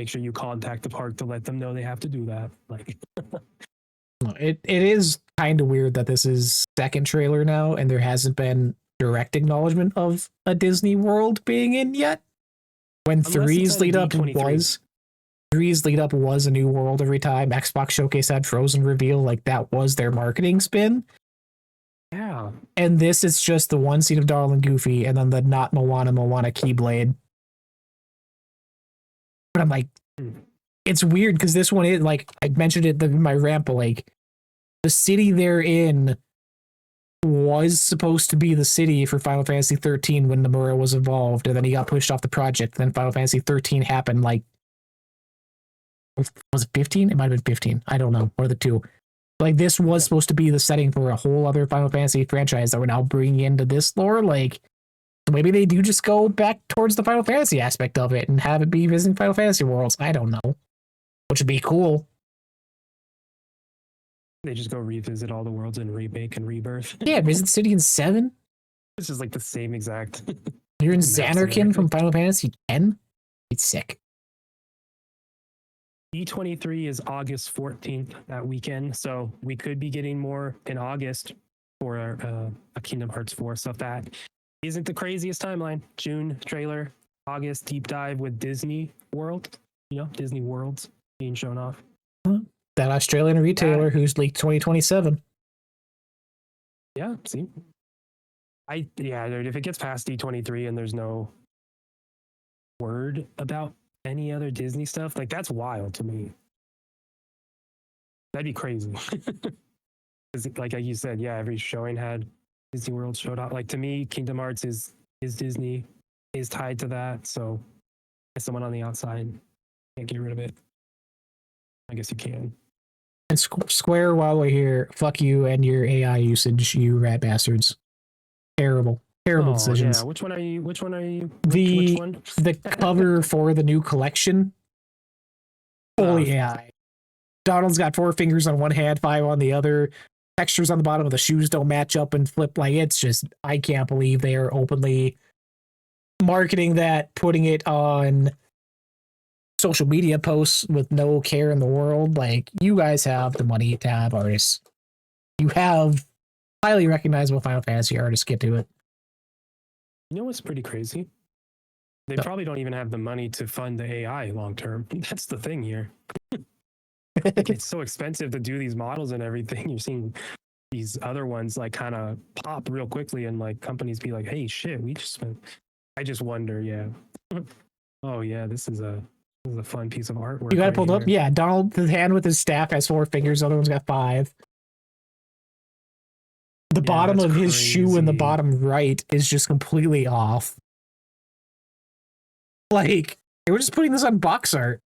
Make sure you contact the park to let them know they have to do that. Like, it is kind of weird that this is second trailer now and there hasn't been direct acknowledgement of a Disney World being in yet. When 3's lead up was a new world every time. Xbox Showcase had Frozen reveal, like that was their marketing spin. Yeah. And this is just the one scene of Donald and Goofy and then the not Moana Keyblade. But I'm like, it's weird because this one is like, I mentioned it in my rant, but like the city they're in was supposed to be the city for Final Fantasy 13 when Nomura was involved, and then he got pushed off the project. Then Final Fantasy 13 happened, like, was it 15? It might have been 15. I don't know, or the two. Like, this was supposed to be the setting for a whole other Final Fantasy franchise that we're now bringing into this lore. Like, maybe they do just go back towards the Final Fantasy aspect of it and have it be visiting Final Fantasy worlds. I don't know, which would be cool. They just go revisit all the worlds in Remake and Rebirth. Yeah, visit City in 7. It's just like the same exact. You're in maps and Xanarkin from everything. Final Fantasy X? It's sick. E23 is August 14th that weekend, so we could be getting more in August for a Kingdom Hearts 4 stuff that isn't the craziest timeline. June trailer, August deep dive with Disney World, Disney Worlds being shown off. That Australian retailer who's leaked 2027. Yeah, see, dude, if it gets past D23 and there's no word about any other Disney stuff, like that's wild to me. That'd be crazy. like you said, yeah, every showing had Disney World showed up. Like to me, Kingdom Hearts is Disney, is tied to that. So as someone on the outside can't get rid of it. I guess you can. And Square, while we're here, fuck you and your AI usage, you rat bastards. Terrible decisions. Yeah, which one are you? Which one? The cover for the new collection, fully AI. Donald's got 4 fingers on one hand, 5 on the other. Textures on the bottom of the shoes don't match up and flip. Like, it's just, I can't believe they are openly marketing that, putting it on social media posts with no care in the world. Like, you guys have the money to have artists. You have highly recognizable Final Fantasy artists. Get to it. You know what's pretty crazy? They probably don't even have the money to fund the AI long term. That's the thing here. Like, it's so expensive to do these models and everything. You're seeing these other ones like kind of pop real quickly, and like companies be like, "Hey, shit, we just spent." I just wonder, yeah. Oh yeah, this is a fun piece of artwork. You got it pulled up, yeah. Donald, the hand with his staff has 4 fingers. The other one's got 5. The bottom of his shoe in the bottom right is just completely off. Like, they were just putting this on box art.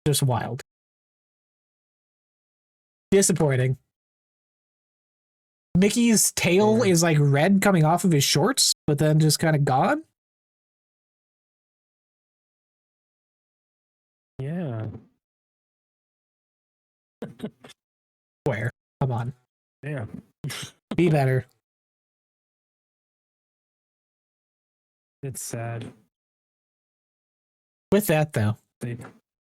Just wild. Disappointing. Mickey's tail is like red coming off of his shorts, but then just kind of gone. Yeah. Where? Come on. Yeah. Be better. It's sad. With that, though, they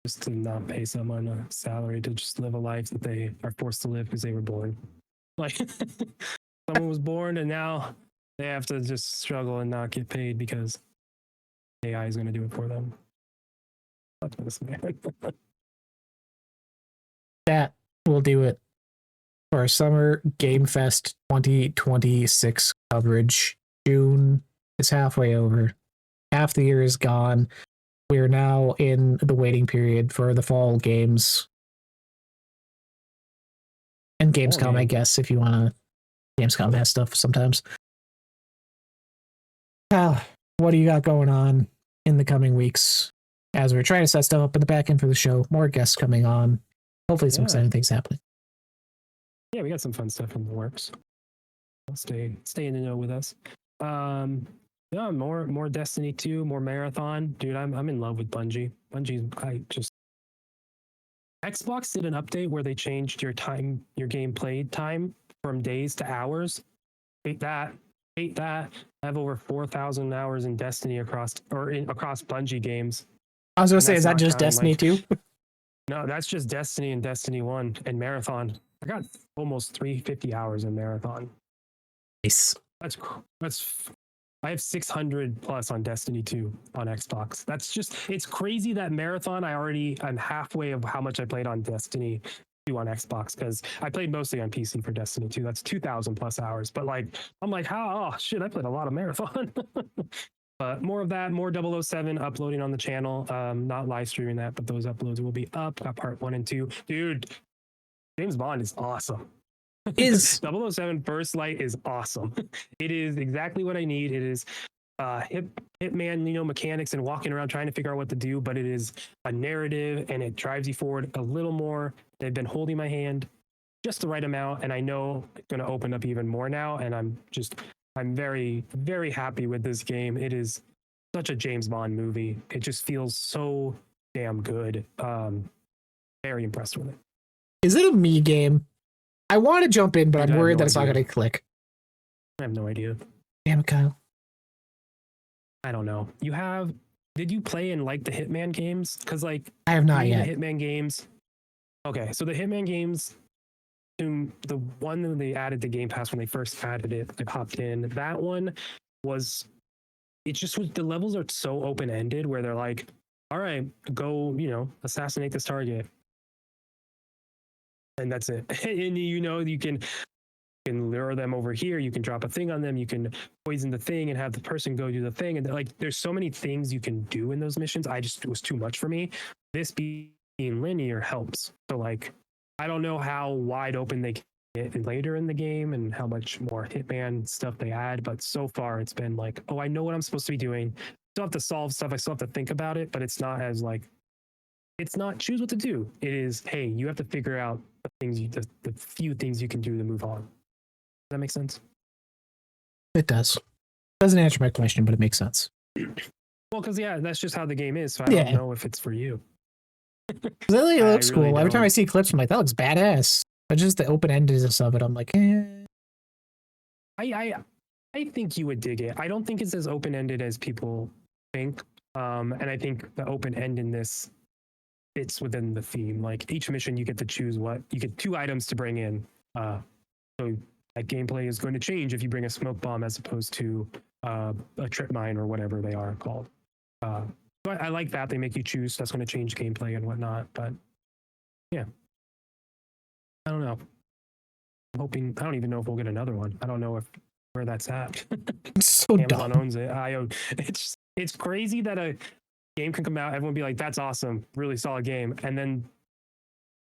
just to not pay someone a salary to just live a life that they are forced to live because they were born. Like someone was born and now they have to just struggle and not get paid because AI is going to do it for them. Fuck this, man. that will do it for our Summer Game Fest 2026 coverage. June is halfway over. Half the year is gone. We are now in the waiting period for the fall games. And Gamescom, I guess, if you want to. Gamescom has stuff sometimes. What do you got going on in the coming weeks? As we're trying to set stuff up in the back end for the show, more guests coming on. Hopefully some exciting things happening. Yeah, we got some fun stuff in the works. Stay in the know with us. Yeah, more Destiny 2, more Marathon. Dude, I'm in love with Bungie. Xbox did an update where they changed your game played time from days to hours. Hate that. I have over 4,000 hours in Destiny across Bungie games. I was gonna say, is that just Destiny 2? No, that's just Destiny and Destiny 1 and Marathon. I got almost 350 hours in Marathon. Nice. I have 600 plus on Destiny 2 on Xbox. It's crazy that Marathon, I'm halfway of how much I played on Destiny 2 on Xbox, because I played mostly on PC for Destiny 2. That's 2,000 plus hours. But I'm like, how? Oh, shit, I played a lot of Marathon. But more of that, more 007 uploading on the channel. Not live streaming that, but those uploads will be up. Got part 1 and 2. Dude, James Bond is awesome. 007 First Light is awesome. It is exactly what I need. It is hitman, mechanics and walking around trying to figure out what to do, but it is a narrative and it drives you forward a little more. They've been holding my hand just the right amount, and I know it's going to open up even more now, and I'm very, very happy with this game. It is such a James Bond movie. It just feels so damn good. Very impressed with it. Is it a me game? I want to jump in, but I'm I have worried no that it's not idea. going to click. I have no idea. Damn it, Kyle. I don't know. Did you play in like the Hitman games? Because like I have to not me, yet. the Hitman games. Okay, so the Hitman games, the one that they added to Game Pass when they first added it, I popped in. That one was, it just was, the levels are so open ended where they're like, all right, go, assassinate this target, and that's it. And you can lure them over here. You can drop a thing on them. You can poison the thing and have the person go do the thing. And like, there's so many things you can do in those missions. It was too much for me. This being linear helps. So like, I don't know how wide open they get later in the game and how much more Hitman stuff they add, but so far it's been like, oh, I know what I'm supposed to be doing. I still have to solve stuff. I still have to think about it, but it's not as like, it's not choose what to do. It is, hey, you have to figure out the few things you can do to move on. Does that make sense? It does. Doesn't answer my question, but it makes sense. Well, because that's just how the game is. So I Yeah. don't know if it's for you. It looks really cool. Every time I don't. see clips, I'm like, that looks badass. But just the open-endedness of it, I'm like, I think you would dig it. I don't think it's as open ended as people think. And I think the open endedness fits within the theme. Like each mission, you get to choose you get 2 items to bring in. So that gameplay is going to change if you bring a smoke bomb as opposed to a trip mine or whatever they are called. But I like that they make you choose. So that's going to change gameplay and whatnot. But yeah, I don't know. I'm hoping. I don't even know if we'll get another one. I don't know where that's at. it's so Amazon dumb. owns it. I own. It's crazy that a game can come out. Everyone be like, "That's awesome, really solid game," and then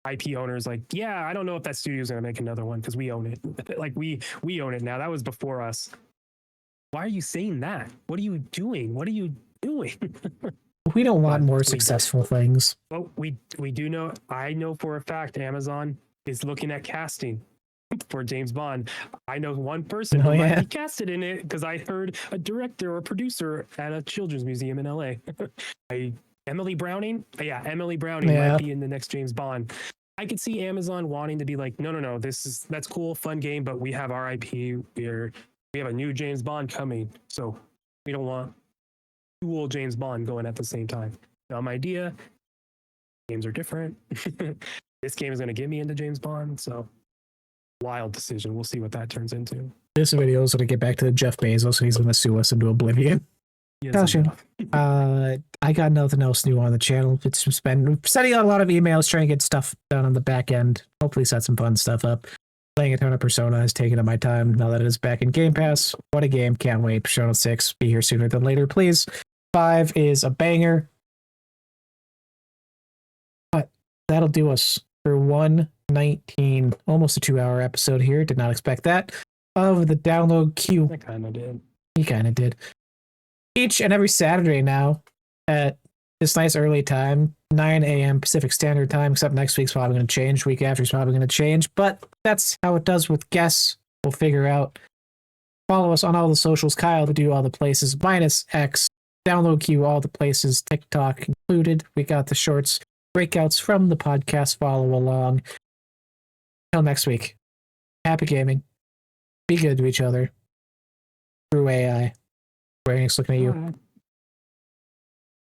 IP owners like, "Yeah, I don't know if that studio's gonna make another one because we own it. Like we own it now. That was before us. Why are you saying that? What are you doing? What are you doing?" We don't want But more we successful things. Well, we do know. I know for a fact Amazon is looking at casting for James Bond. I know one person who might be casted in it because I heard a director or producer at a children's museum in LA. Emily Browning. Yeah, Emily Browning might be in the next James Bond. I could see Amazon wanting to be like, no, that's cool, fun game, but we have our IP. We have a new James Bond coming, so we don't want 2 old James Bond going at the same time. Dumb idea. Games are different. This game is going to get me into James Bond, so wild decision. We'll see what that turns into. This video is going to get back to Jeff Bezos, so he's going to sue us into oblivion. Yes, I got nothing else new on the channel. It's just been sending out a lot of emails, trying to get stuff done on the back end. Hopefully set some fun stuff up. Playing a ton of Persona has taken up my time now that it is back in Game Pass. What a game. Can't wait. Persona 6, be here sooner than later, please. 5 is a banger. But that'll do us for 119, almost a 2-hour episode here. Did not expect that. Of the download queue. I kind of did. You kind of did. Each and every Saturday now at this nice early time, 9 a.m. Pacific Standard Time, except next week's probably going to change. Week after is probably going to change, but that's how it does with guests. We'll figure out. Follow us on all the socials. Kyle to do all the places, minus X. Download queue, all the places, TikTok included. We got the shorts, breakouts from the podcast. Follow along. Till next week. Happy gaming. Be good to each other. Through AI. Brainix looking at you.